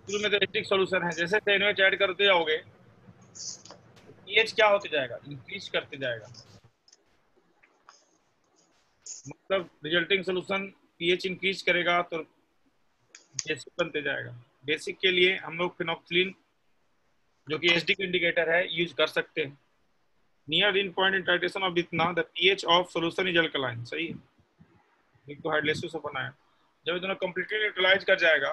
शुरू में तो एसिडिक सॉल्यूशन है, जैसे जैसे NaOH ऐड करते जाओगे पीएच क्या होते जाएगा, इंक्रीज करते जाएगा। मतलब रिजल्टिंग सॉल्यूशन पीएच इंक्रीज करेगा तो बेसिक बनते जाएगा। बेसिक के लिए हम लोग फिनोक्सिलिन जो कि एसिडिक इंडिकेटर है यूज कर सकते हैं। Near in point in titration of ethanol the pH of solution is alkaline. सही है, एक तो हाइड्रोलाइसिस से बनाया। जब दोनों कंप्लीटली न्यूट्रलाइज कर जाएगा,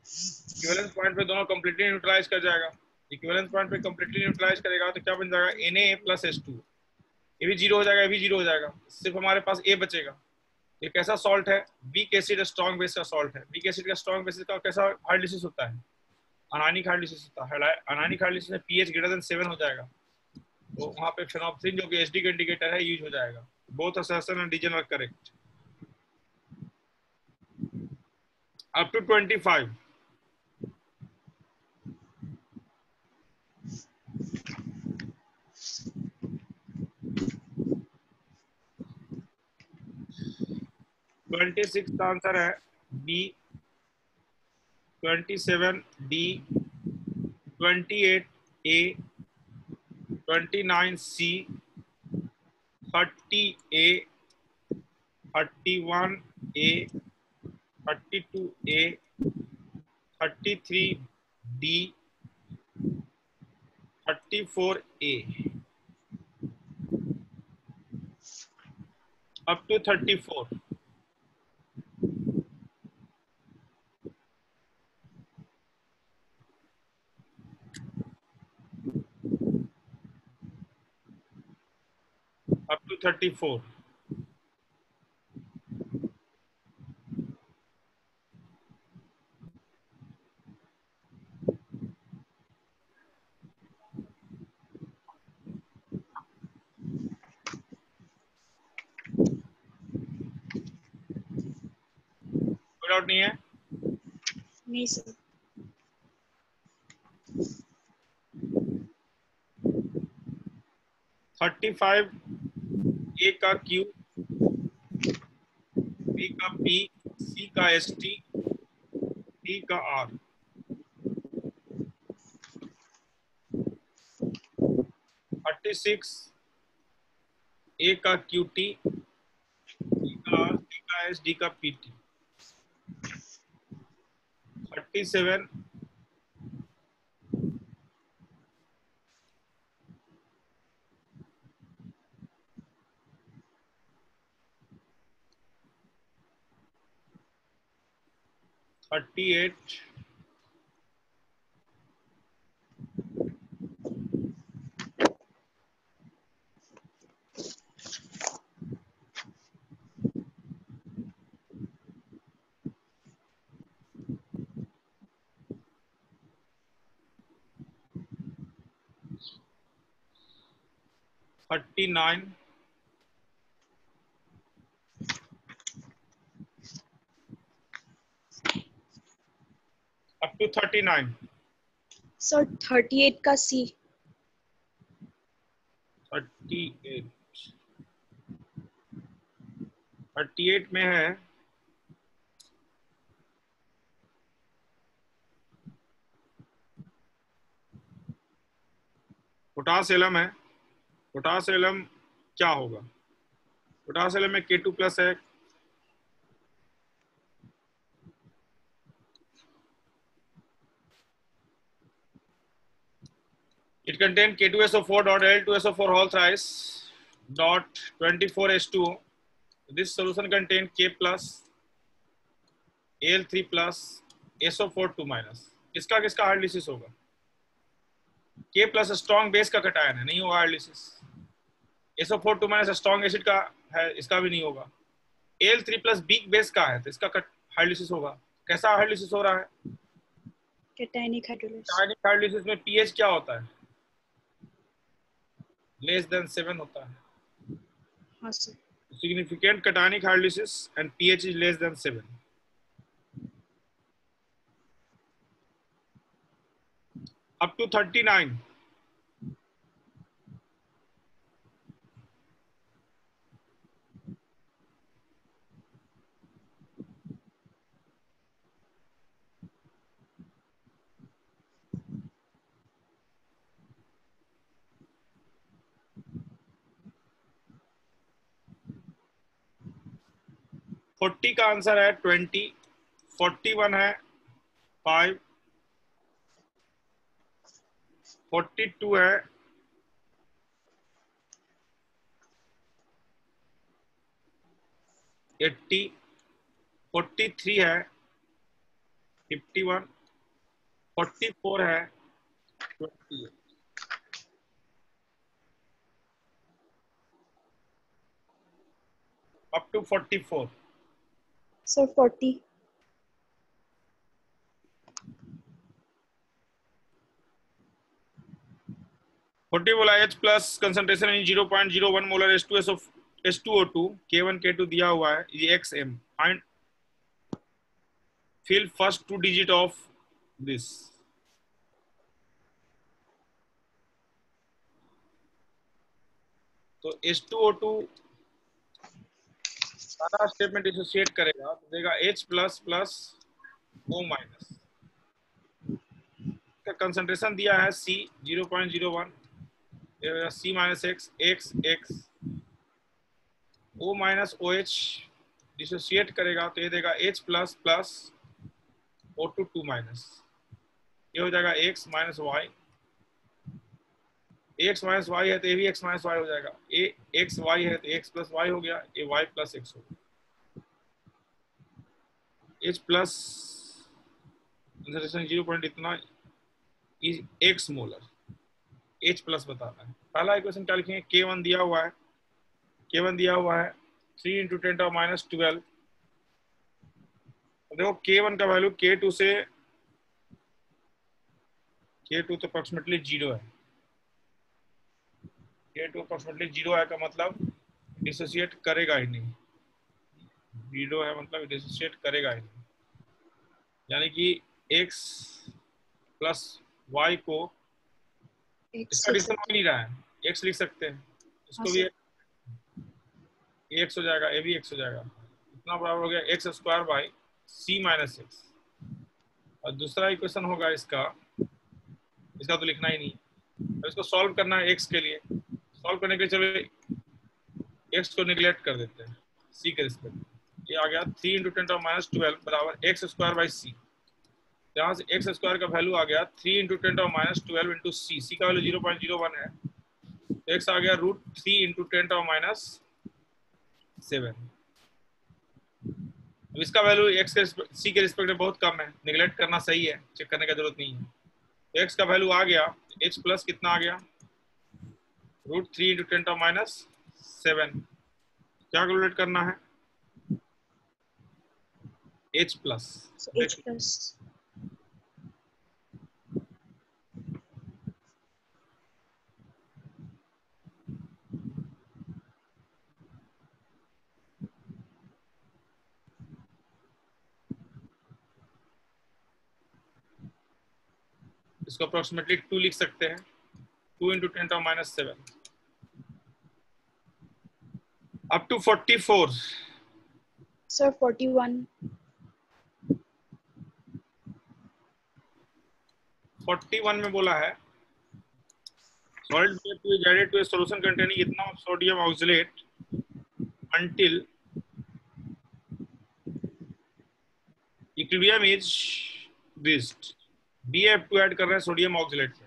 इक्विवेलेंस पॉइंट पे दोनों कंप्लीटली न्यूट्रलाइज कर जाएगा। इक्विवेलेंस पॉइंट पे कंप्लीटली न्यूट्रलाइज करेगा तो क्या बन जाएगा, Na+H2। ये भी जीरो हो जाएगा, ये भी जीरो हो जाएगा, सिर्फ हमारे पास A बचेगा। ये कैसा सॉल्ट है, वीक एसिड स्ट्रॉन्ग बेस का सॉल्ट है। वीक एसिड का स्ट्रॉन्ग बेस का कैसा हाइड्रोलाइसिस होता है, अनायनिक हाइड्रोलाइसिस होता है। अनायनिक हाइड्रोलाइसिस में पीएच ग्रेटर देन 7 हो जाएगा, तो वहां पे फेनोप्सिन जो कि एसिडिक इंडिकेटर है यूज हो जाएगा। Both assertion and reason are correct up to 25। Twenty six का आंसर है B, 27 D, 28 A, 29 C, 30 A, 31 A, 32 A, 33 D, 34 A, up to 34। up to 34। कोई डाउट नहीं है? नहीं सर। 35 ए का क्यू, बी का पी, सी का S T, D का आर। 36 ए का क्यू टी, डी का आर, डी का एस, डी का P T. 37 38 39 up to 39। Sir 38 का सी। 38 38 में है पोटास एलम है। पोटास एलम क्या होगा, पोटास एलम में K2+ है। It contains K2SO4 dot Al2SO4 whole thrice dot 24H2O. This solution contains K plus Al3 plus SO4 2 minus। इसका किसका हाइड्रोलिसिस होगा, K प्लस स्ट्रॉन्ग बेस का कटायन है, नहीं होगा hydrolysis. SO4 2 minus strong acid का है, इसका भी नहीं होगा। Al3 प्लस वीक बेस का है तो इसका हाइड्रोलिसिस होगा। कैसा हाइड्रोलिसिस हो रहा है, कैटायनिक हाइड्रोलाइसिस। कैटायनिक हाइड्रोलिसिस में पीएच क्या होता है, लेस देन 7 होता है। हाँ sir. Significant cationic hydrolysis and pH is less than 7. Up to 39. Forty का आंसर है 20, 41 है 5, 42 है 80, 43 है 51, 44 है 28. Up to 44. Sir, 40. 40 बोला H plus concentration in 0.01 molar H2O2 K1 K2 दिया हुआ है, ये XM. Find fill first 2 digit of this. तो H2O2 सारा स्टेटमेंट डिसोसिएट करेगा तो देगा H plus plus O minus. का कंसंट्रेशन दिया है C 0.01, C minus X X X O माइनस OH डिसोसिएट करेगा तो ये देगा H plus plus O2 2 minus. ये हो जाएगा X minus Y. X minus Y है तो ये भी X माइनस Y हो जाएगा. ये X Y है तो X प्लस Y हो गया, ये Y प्लस X हो गया. H प्लस कंसंट्रेशन 0 पॉइंट इतना is X molar. H plus बताना है. पहला इक्वेशन क्या लिखेंगे? K1 दिया हुआ है, K1 दिया हुआ है 3 × 10⁻12. देखो K1 का वैल्यू K2 से K2 तो अप्रोक्सीमेटली 0 है. K2 अप्रोक्सीमेटली 0 है का मतलब डिसोसिएट करेगा ही नहीं. 0 है मतलब डिसोसिएट करेगा ही नहीं. यानी कि X प्लस Y को इसका डिफरेंस हो नहीं रहा है, X लिख सकते हैं. इसको भी X हो जाएगा, ये भी X हो जाएगा. इतना बराबर हो गया X square by C minus X. और दूसरा इक्वेशन होगा इसका तो लिखना ही नहीं. अब इसको सॉल्व करना है X के लिए. सॉल्व करने के लिए चलो X को निगलेक्ट कर देते हैं C के रिस्पेक्ट. ये आ गया 3 × 10⁻12 बराबर X स्क्वायर बाई C. जहाँ से X स्क्वायर का वैल्यू आ गया 3 × 10⁻12 इंटू C. C का वैल्यू 0.01 है तो X आ गया √3 × 10⁻7. अब इसका वैल्यू X के C के रिस्पेक्ट में बहुत कम है, निगलेक्ट करना सही है, चेक करने का जरूरत नहीं है. तो X का वैल्यू आ गया H प्लस कितना आ गया √3 × 10⁻7. क्या कैलकुलेट करना है? H plus. H plus. इसको अप्रोक्सीमेटली 2 लिख सकते हैं. 2 × 10⁻7 अप टू 44. Sir, 41. 41 में बोला है solid BF is added to a solution containing इतना sodium oxalate until equilibrium is reached. BF2 add कर रहे हैं सोडियम ऑक्सलेट से.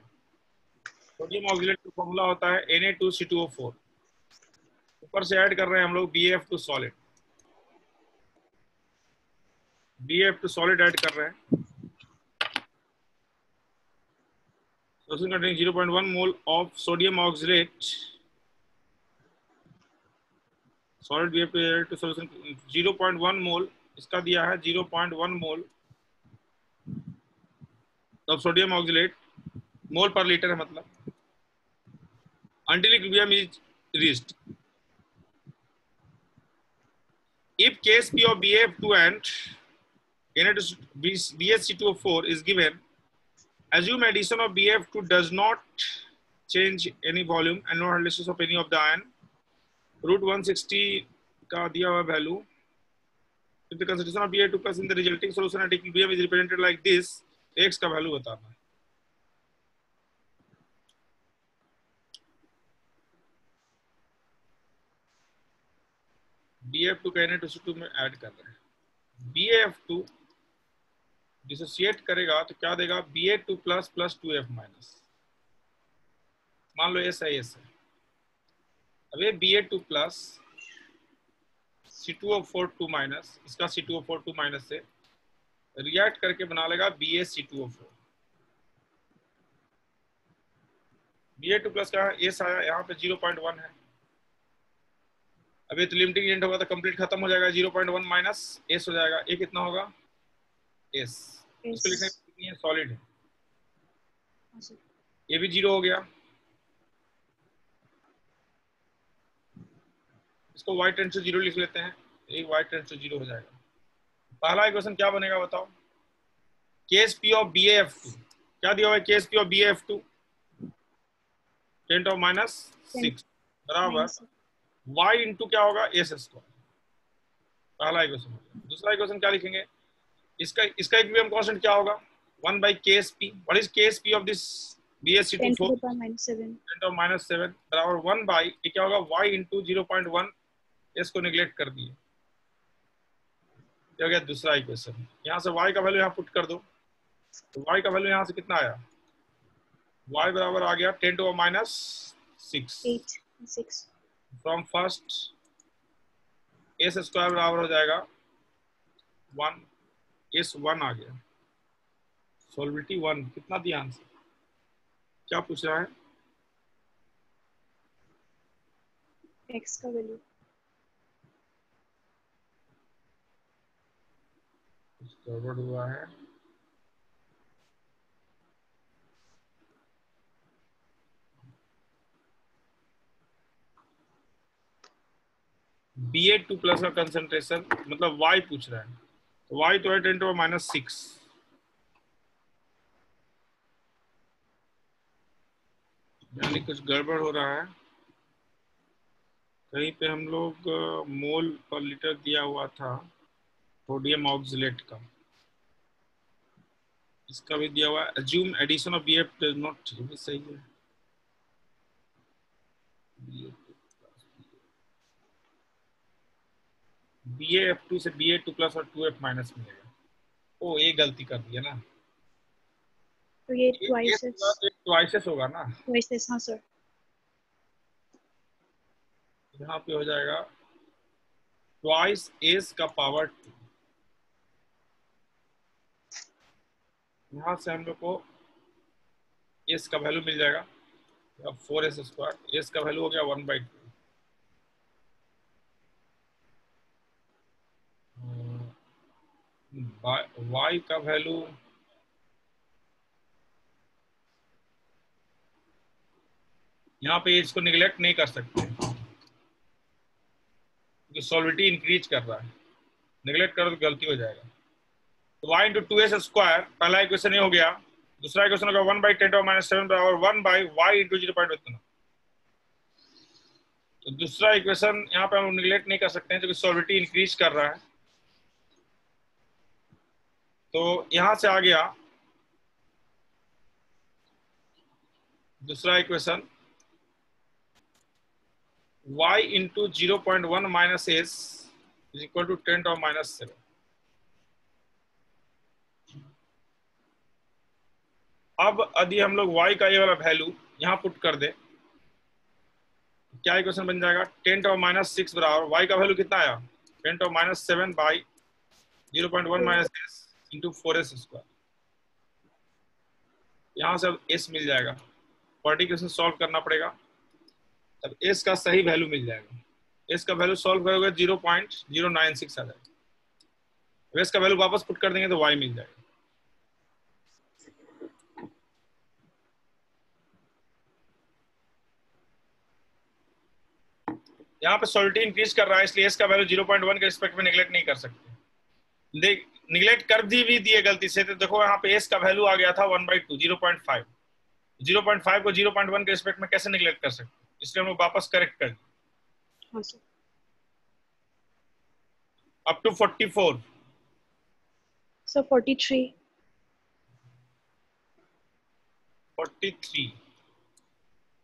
सोडियम ऑक्सलेट का फॉर्मूला होता है Na2C2O4. ऊपर से ऐड कर रहे हैं हम लोग BF2 solid. BF2 solid add कर रहे हैं. Solution containing 0.1 mole of sodium oxalate. Solid BF2 added to solution 0.1 mole. इसका दिया है 0.1 मोल of sodium oxalate. मोल पर लीटर है मतलब. Until equilibrium is reached. if KSP of BF2 and BSC2O4 is given, assume addition of BF2 does not change any volume and no analysis of any of the ion. Root 160 का दिया हुआ value, if the concentration of BF2 plus in the resulting solution at equilibrium is represented like this, X का value बताना है. BF2 का Na2CO2 में add कर रहे हैं. BF2 डिसोसिएट करेगा तो क्या देगा? Ba2 plus plus 2F minus. मान लो ऐसा है. अब ये Ba2 प्लस C2O4 2 माइनस, इसका C2O4 2 माइनस से रिएक्ट करके बना लेगा BaC2O4. Ba2 प्लस का एस आया, यहाँ पे 0.1 है. अब ये तो लिमिटिंग एजेंट होगा तो कंप्लीट खत्म हो जाएगा. 0.1 माइनस एस हो जाएगा. ये कितना होगा? एस. इसको लिखने कितनी है? सॉलिड है. ये भी 0 हो गया. इसको y टेंड्स टू 0 लिख लेते हैं. एक y टेंड्स टू 0 हो जाएगा. पहला इक्वेशन क्या बनेगा बताओ? KSP ऑफ BAF2 क्या दिया हुआ है? KSP ऑफ BAF2 10 to -6 बराबर y इंटू क्या होगा? S square. पहला इक्वेशन. दूसरा इक्वेशन क्या लिखेंगे? इसका इक्विलिब्रियम कांस्टेंट क्या होगा? 1 by KSP. What is KSP of this BaC2O4? 10⁻⁷ 10 to -7 बराबर 1 by ये क्या होगा? y into 0.1. इसको निगलेक्ट कर दिए. क्या हो गया? दूसरा इक्वेशन. यहाँ से y का वैल्यू यहाँ पुट कर दो तो y का वैल्यू यहाँ से कितना आया? y बराबर आ गया 10 to -6 from first. S square बराबर हो जाएगा 1. एस 1 आ गया. सॉल्विटी 1. कितना दिया आंसर? क्या पूछ रहा है? x का वैल्यू. गड़बड़ हुआ है. Ba2 प्लस का कंसंट्रेशन मतलब y पूछ रहा है. तो y तो है 10 to -6. यानी कुछ गड़बड़ हो रहा है. कहीं पे हम लोग मोल पर लीटर दिया हुआ था सोडियम ऑक्सलेट का. इसका भी दिया हुआ है. assume addition of BF does not. ये भी सही है. BaF2 से Ba2 प्लस और 2F माइनस मिलेगा. ओ ये गलती कर दी है ना. तो ये ट्वाइसेस होगा ना. ट्वाइसेस. हाँ सर. यहाँ पे हो जाएगा ट्वाइस एस का पावर 2. यहाँ से हम लोग को एस का वैल्यू मिल जाएगा 4s स्क्वायर. एस का वैल्यू हो गया 1/2. y का वैल्यू यहाँ पे इसको निगलेक्ट नहीं कर सकते क्योंकि सॉल्विटी इंक्रीज कर रहा है. निगलेक्ट करो तो गलती हो जाएगा. तो y इंटू 2s स्क्वायर पहला इक्वेशन ये हो गया. दूसरा इक्वेशन होगा 1/10 to -7 बराबर 1 by y इंटू 0.1. तो दूसरा इक्वेशन यहाँ पे हम निगलेक्ट नहीं कर सकते हैं क्योंकि सॉल्विटी इंक्रीज कर रहा है. तो यहां से आ गया दूसरा equation y into 0.1 minus S is equal to 10 to -7. अब यदि हम लोग y का ये वाला वैल्यू यहाँ पुट कर दे क्या इक्वेशन बन जाएगा? 10 to -6 बराबर y का वैल्यू कितना आया? 10 to -7 by 0.1 minus S into 4s square. यहाँ से अब s मिल जाएगा. क्वाड्रेटिक सॉल्व करना पड़ेगा. तब s का सही वैल्यू मिल जाएगा. s का वैल्यू सॉल्व करोगे 0.096 आ जाएगा. s का वैल्यू वापस पुट कर देंगे तो y मिल जाएगा. यहाँ पे सॉलिडिटी इंक्रीज कर रहा है, इसलिए एस का वैल्यू 0.1 के रिस्पेक्ट में निगलेक्ट नहीं कर सकते। देख निगलेक्ट कर भी दिए गलती से, तो देखो यहाँ पे एस का वैल्यू आ गया था 1/2 0.5। 0.5 को 0.1 के रिस्पेक्ट में कैसे निगलेक्ट कर सकते, इसलिए हम लोग वापस करेक्ट कर दिए। हाँ सर। Up to 44। सर 43।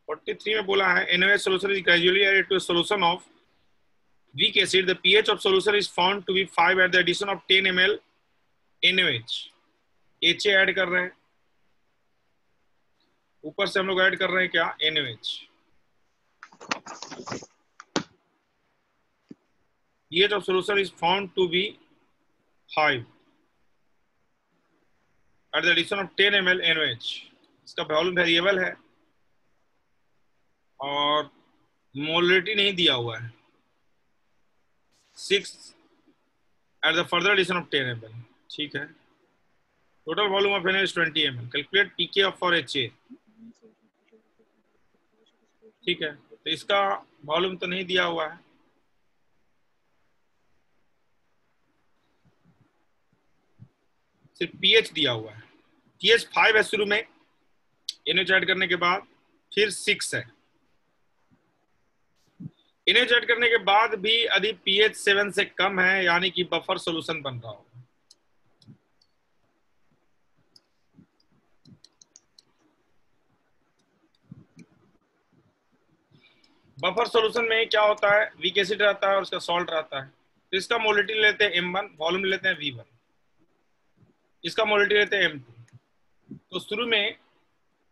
43 में बोला है NaOH solution is gradually added to a solution of weak acid. The pH of solution is found to be 5 at the addition of 10 ml NaOH. HA add कर रहे हैं, ऊपर से हम लोग ऐड कर रहे हैं क्या, NaOH। pH of solution is found to be 5 at the addition of 10 ml NaOH. इसका वॉल्यूम वेरिएबल है और मोलरिटी नहीं दिया हुआ है। 6 at the further addition of 10 ml, ठीक है। Total volume of NaOH 20 ml। Calculate pK of for HA, ठीक है। तो इसका वॉल्यूम तो नहीं दिया हुआ है, सिर्फ pH दिया हुआ है। pH 5 है शुरू में, NaOH ऐड करने के बाद, फिर 6 है। NaOH ऐड करने के बाद भी यदि pH 7 से कम है, यानी कि बफर सॉल्यूशन बन रहा हो। बफर सॉल्यूशन में क्या होता है, वीक एसिड रहता है और उसका सॉल्ट रहता है। तो इसका मोलिटी लेते हैं M1, वॉल्यूम लेते हैं V1, इसका मोलिटी लेते हैं M2। तो शुरू में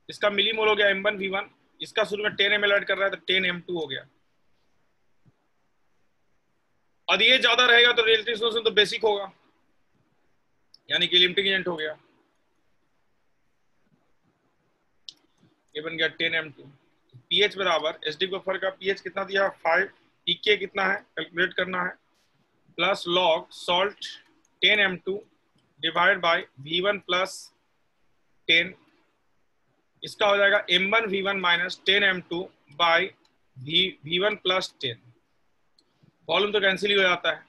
इसका मिलीमोल हो गया M1 V1, इसका शुरू में 10 ml ऐड कर रहा है तो 10 M2 हो गया। और ये ज्यादा रहेगा तो रिलेटिव सॉल्यूशन तो बेसिक होगा, यानी कि लिमिटिंग एजेंट हो गया। ये बन गया 10 M2। pH बराबर एसिडिक बफर का pH कितना दिया, 5, pK कितना है कैलकुलेट करना है, plus log salt 10 M2 divide by V1 plus 10, इसका हो जाएगा M1 V1 minus 10 M2 by V1 plus 10। Volume तो कैंसिल ही हो जाता है,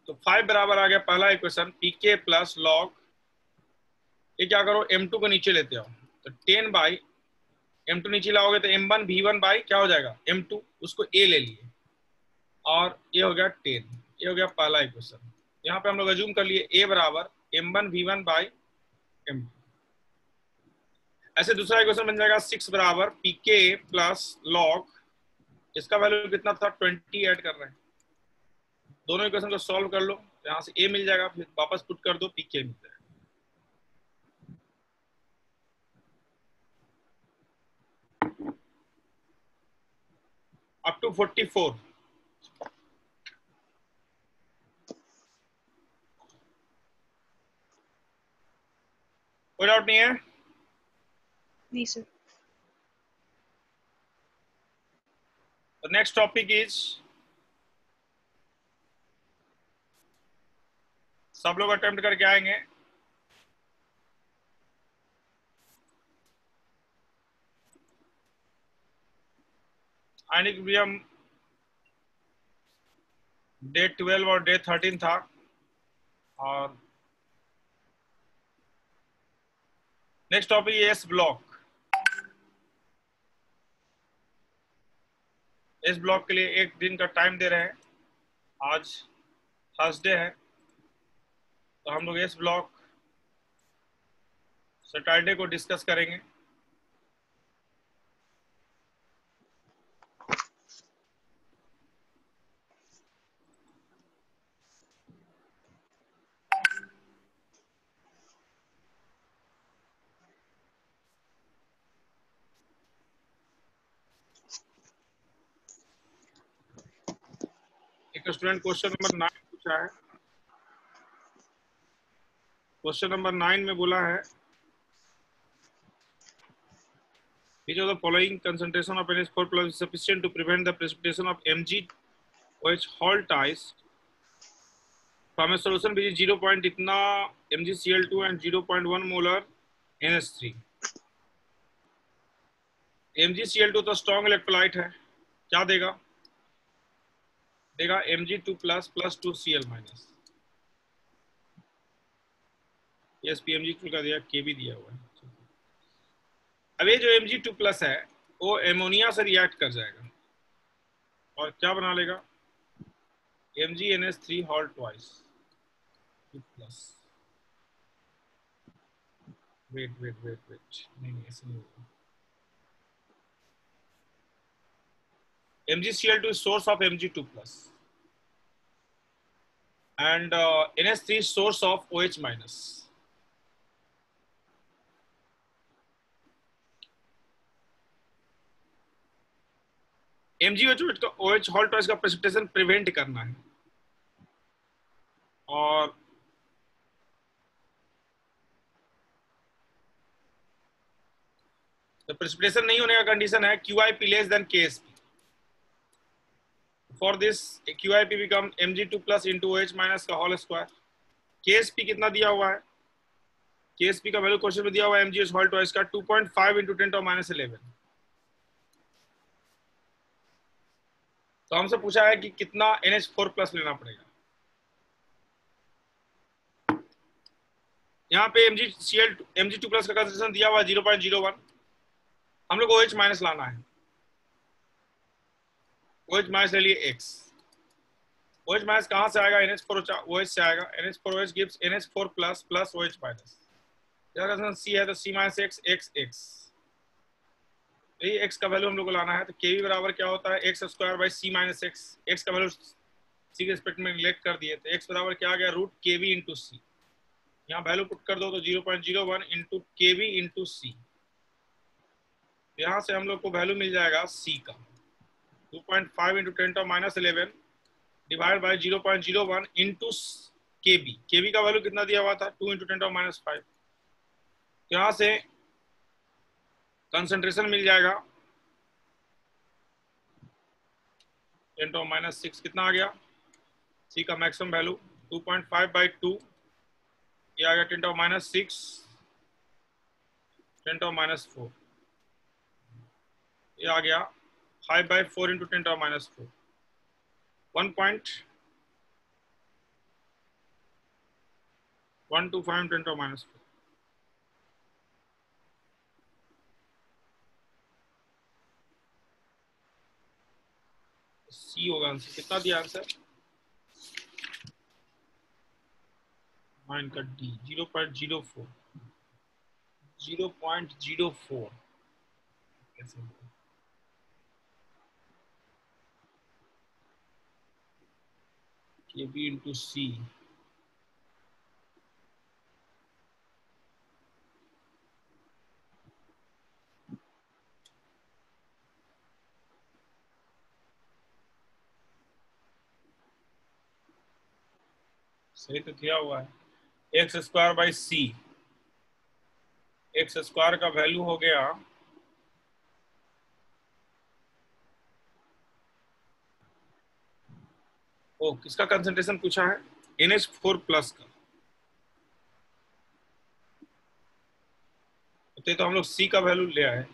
तो 5 बराबर आ गया पहला इक्वेशन pK प्लस लॉग, ये क्या करो M2 को नीचे लेते हो, तो 10 बाई M2 नीचे लाओगे तो M1 V1 बाई क्या हो जाएगा M2, उसको A ले लिए और ये हो गया 10। ये हो गया पहला इक्वेशन। यहाँ पे हम लोग अज्यूम कर लिए A बराबर M1 V1 बाई M2। ऐसे दूसरा इक्वेशन बन जाएगा 6 बराबर pK प्लस लॉग, इसका वैल्यू कितना था 20 ऐड कर रहे हैं। दोनों इक्वेशन को सॉल्व कर लो, यहाँ से A मिल जाएगा, फिर वापस पुट कर दो pK मिल जाएगा। Up to 44। कोई डाउट नहीं है? नहीं sir. The next topic is, सब लोग अटेम्प्ट करके आएंगे। आइनिक्विलिब्रियम डे 12 और डे 13 था, और next topic S block. S block के लिए एक दिन का टाइम दे रहे हैं, आज थर्सडे है, तो हम लोग एस ब्लॉक सैटरडे को डिस्कस करेंगे। एक स्टूडेंट क्वेश्चन नंबर 9 पूछा है। क्वेश्चन नंबर 9 में बोला है which of the following concentration of NH4+ is sufficient to prevent the precipitation of MgOH halt ice from a solution which is 0. इतना MgCl2 and 0.1 molar NH3। MgCl2 तो strong electrolyte है, क्या देगा, देगा Mg2 plus plus 2Cl minus, Mg2 का दिया, K भी दिया हुआ है। अब ये जो Mg2 प्लस है वो एमोनिया से रिएक्ट कर जाएगा और क्या बना लेगा, MgNH3 whole twice plus, wait wait wait wait, नहीं ऐसे नहीं होगा। MgCl2 is source of Mg2 plus and NH3 is source of OH minus. MgOH का OH हॉल ट्वाइस का प्रेसिपिटेशन प्रिवेंट करना है और तो प्रेसिपिटेशन नहीं होने का कंडीशन है QIP less than KSP। For this QIP become Mg2 plus into OH minus का होल स्क्वायर। KSP कितना दिया हुआ है, KSP का वैल्यू क्वेश्चन में दिया हुआ है MgOH हॉल ट्वाइस का 2.5 इंटू 10⁻11। तो हमसे पूछा है कि कितना NH4 प्लस लेना पड़ेगा। यहाँ पे Mg2 प्लस का कंसंट्रेशन दिया हुआ है 0.01, हम लोग OH माइनस लाना है, OH माइनस ले लिए X, OH माइनस कहाँ से आएगा, NH4 OH से आएगा, NH4 OH gives NH4 plus plus OH minus, C है तो C minus X X X, यही X का वैल्यू हम लोग को लाना है। तो Kv बराबर क्या होता है, x square by C minus X, X का वैल्यू C के रिस्पेक्ट में नेग्लेक्ट कर दिए, तो X बराबर क्या आ गया, रूट Kv इंटू C, यहाँ वैल्यू पुट कर दो तो 0.01 इंटू Kv इंटू C, यहाँ से हम लोग को वैल्यू मिल जाएगा C का 2.5 into 10⁻11 divide by 0.01 into Kb, Kb का वैल्यू कितना दिया हुआ था 2 इंटू 10⁻5, यहाँ से कंसंट्रेशन मिल जाएगा 10⁻6, कितना आ गया, C का मैक्सिमम वैल्यू 2.5 बाई 2, ये आ गया 10⁻6 10⁻4, ये आ गया 5 बाई 4 इंटू 10⁻4, 1.125 10⁻4। सी होगा आंसर, कितना दिया आंसर, का डी 0.04 0.04 कैसे, Kb इंटू सी, सही तो दिया हुआ है, x square by C, x square का वैल्यू हो गया ओ, किसका कंसंट्रेशन पूछा है, NH4 प्लस का, तो हम लोग C का वैल्यू ले आए,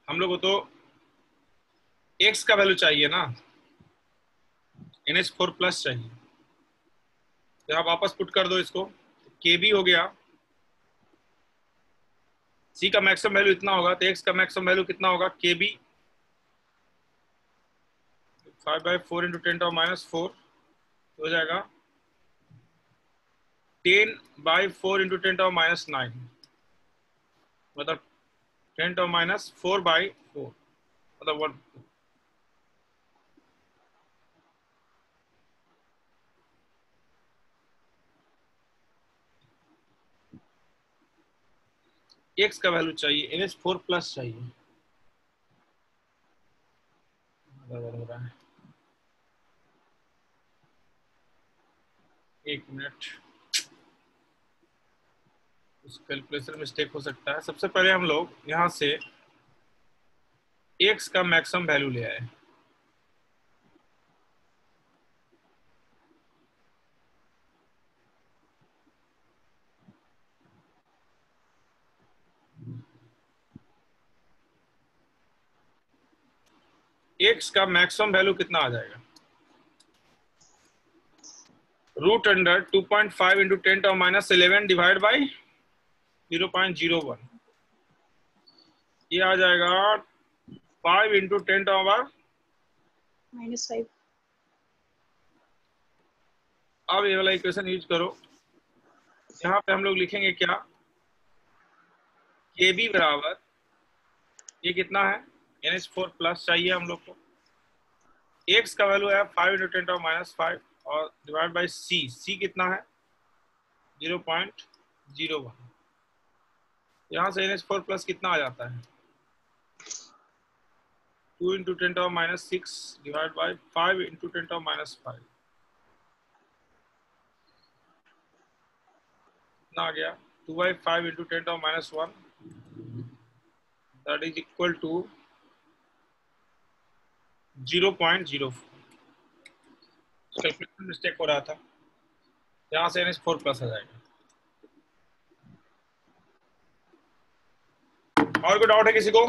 हम लोग को तो X का वैल्यू चाहिए ना, NH4 प्लस चाहिए, तो आप वापस पुट कर दो इसको, Kb हो गया, C का मैक्सिमम वैल्यू इतना होगा तो X का मैक्सिमम वैल्यू कितना होगा, Kb 5 बाई 4 इंटू 10⁻4 हो जाएगा 10 बाई 4 इंटू 10⁻9, मतलब 10⁻4 बाई 4, मतलब 1, X का वैल्यू चाहिए, NH4 प्लस चाहिए, हो रहा है, एक मिनट, उस कैलकुलेशन मिस्टेक हो सकता है। सबसे पहले हम लोग यहाँ से X का मैक्सिमम वैल्यू ले आए, x का मैक्सिमम वैल्यू कितना आ जाएगा? Root under 2.5 into 10⁻11 divide by 0.01, ये आ जाएगा 5 इंटू 10⁻। -5। अब ये वाला इक्वेशन यूज करो, यहाँ पे हम लोग लिखेंगे क्या? KB बराबर, ये कितना है? NH4 प्लस चाहिए हम लोग को। x का वैल्यू है 5 इंटू 10⁻5 और डिवाइड बाई c कितना है? 0.01। यहाँ से NH4 प्लस कितना आ जाता है? 2 इंटू 10⁻6 डिवाइड बाई 5 इंटू 10⁻5, कितना आ गया? 2/5 into 10⁻1, that is equal to 0.04। Calculation mistake हो रहा था, यहाँ से NH4 प्लस आ जाएगा। और कोई डाउट है किसी को?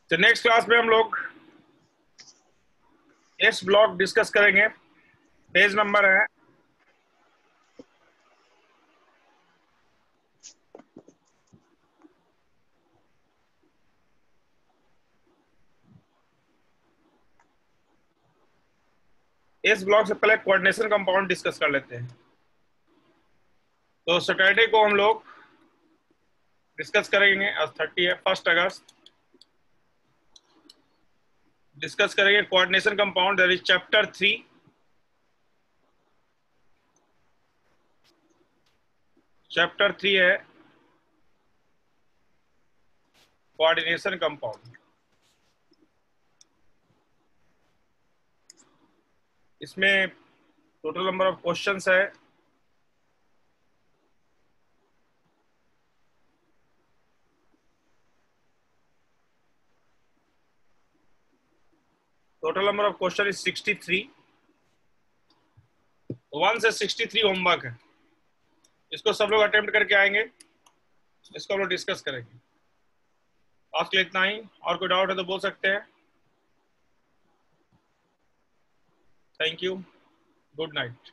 तो नेक्स्ट क्लास में हम लोग एस ब्लॉक डिस्कस करेंगे। पेज नंबर है एस ब्लॉक से पहले कोऑर्डिनेशन कंपाउंड डिस्कस कर लेते हैं। तो सैटरडे को हम लोग डिस्कस करेंगे, आज 30 है, 1 अगस्त डिस्कस करेंगे coordination compound, that is chapter 3। Chapter 3 है कोऑर्डिनेशन कंपाउंड। इसमें टोटल नंबर ऑफ क्वेश्चंस है 63। 1 से 63 होमवर्क है, इसको सब लोग अटेम्प्ट करके आएंगे, इसको हम लोग डिस्कस करेंगे। आज के लिए इतना ही, और कोई डाउट है तो बोल सकते हैं। Thank you, good night.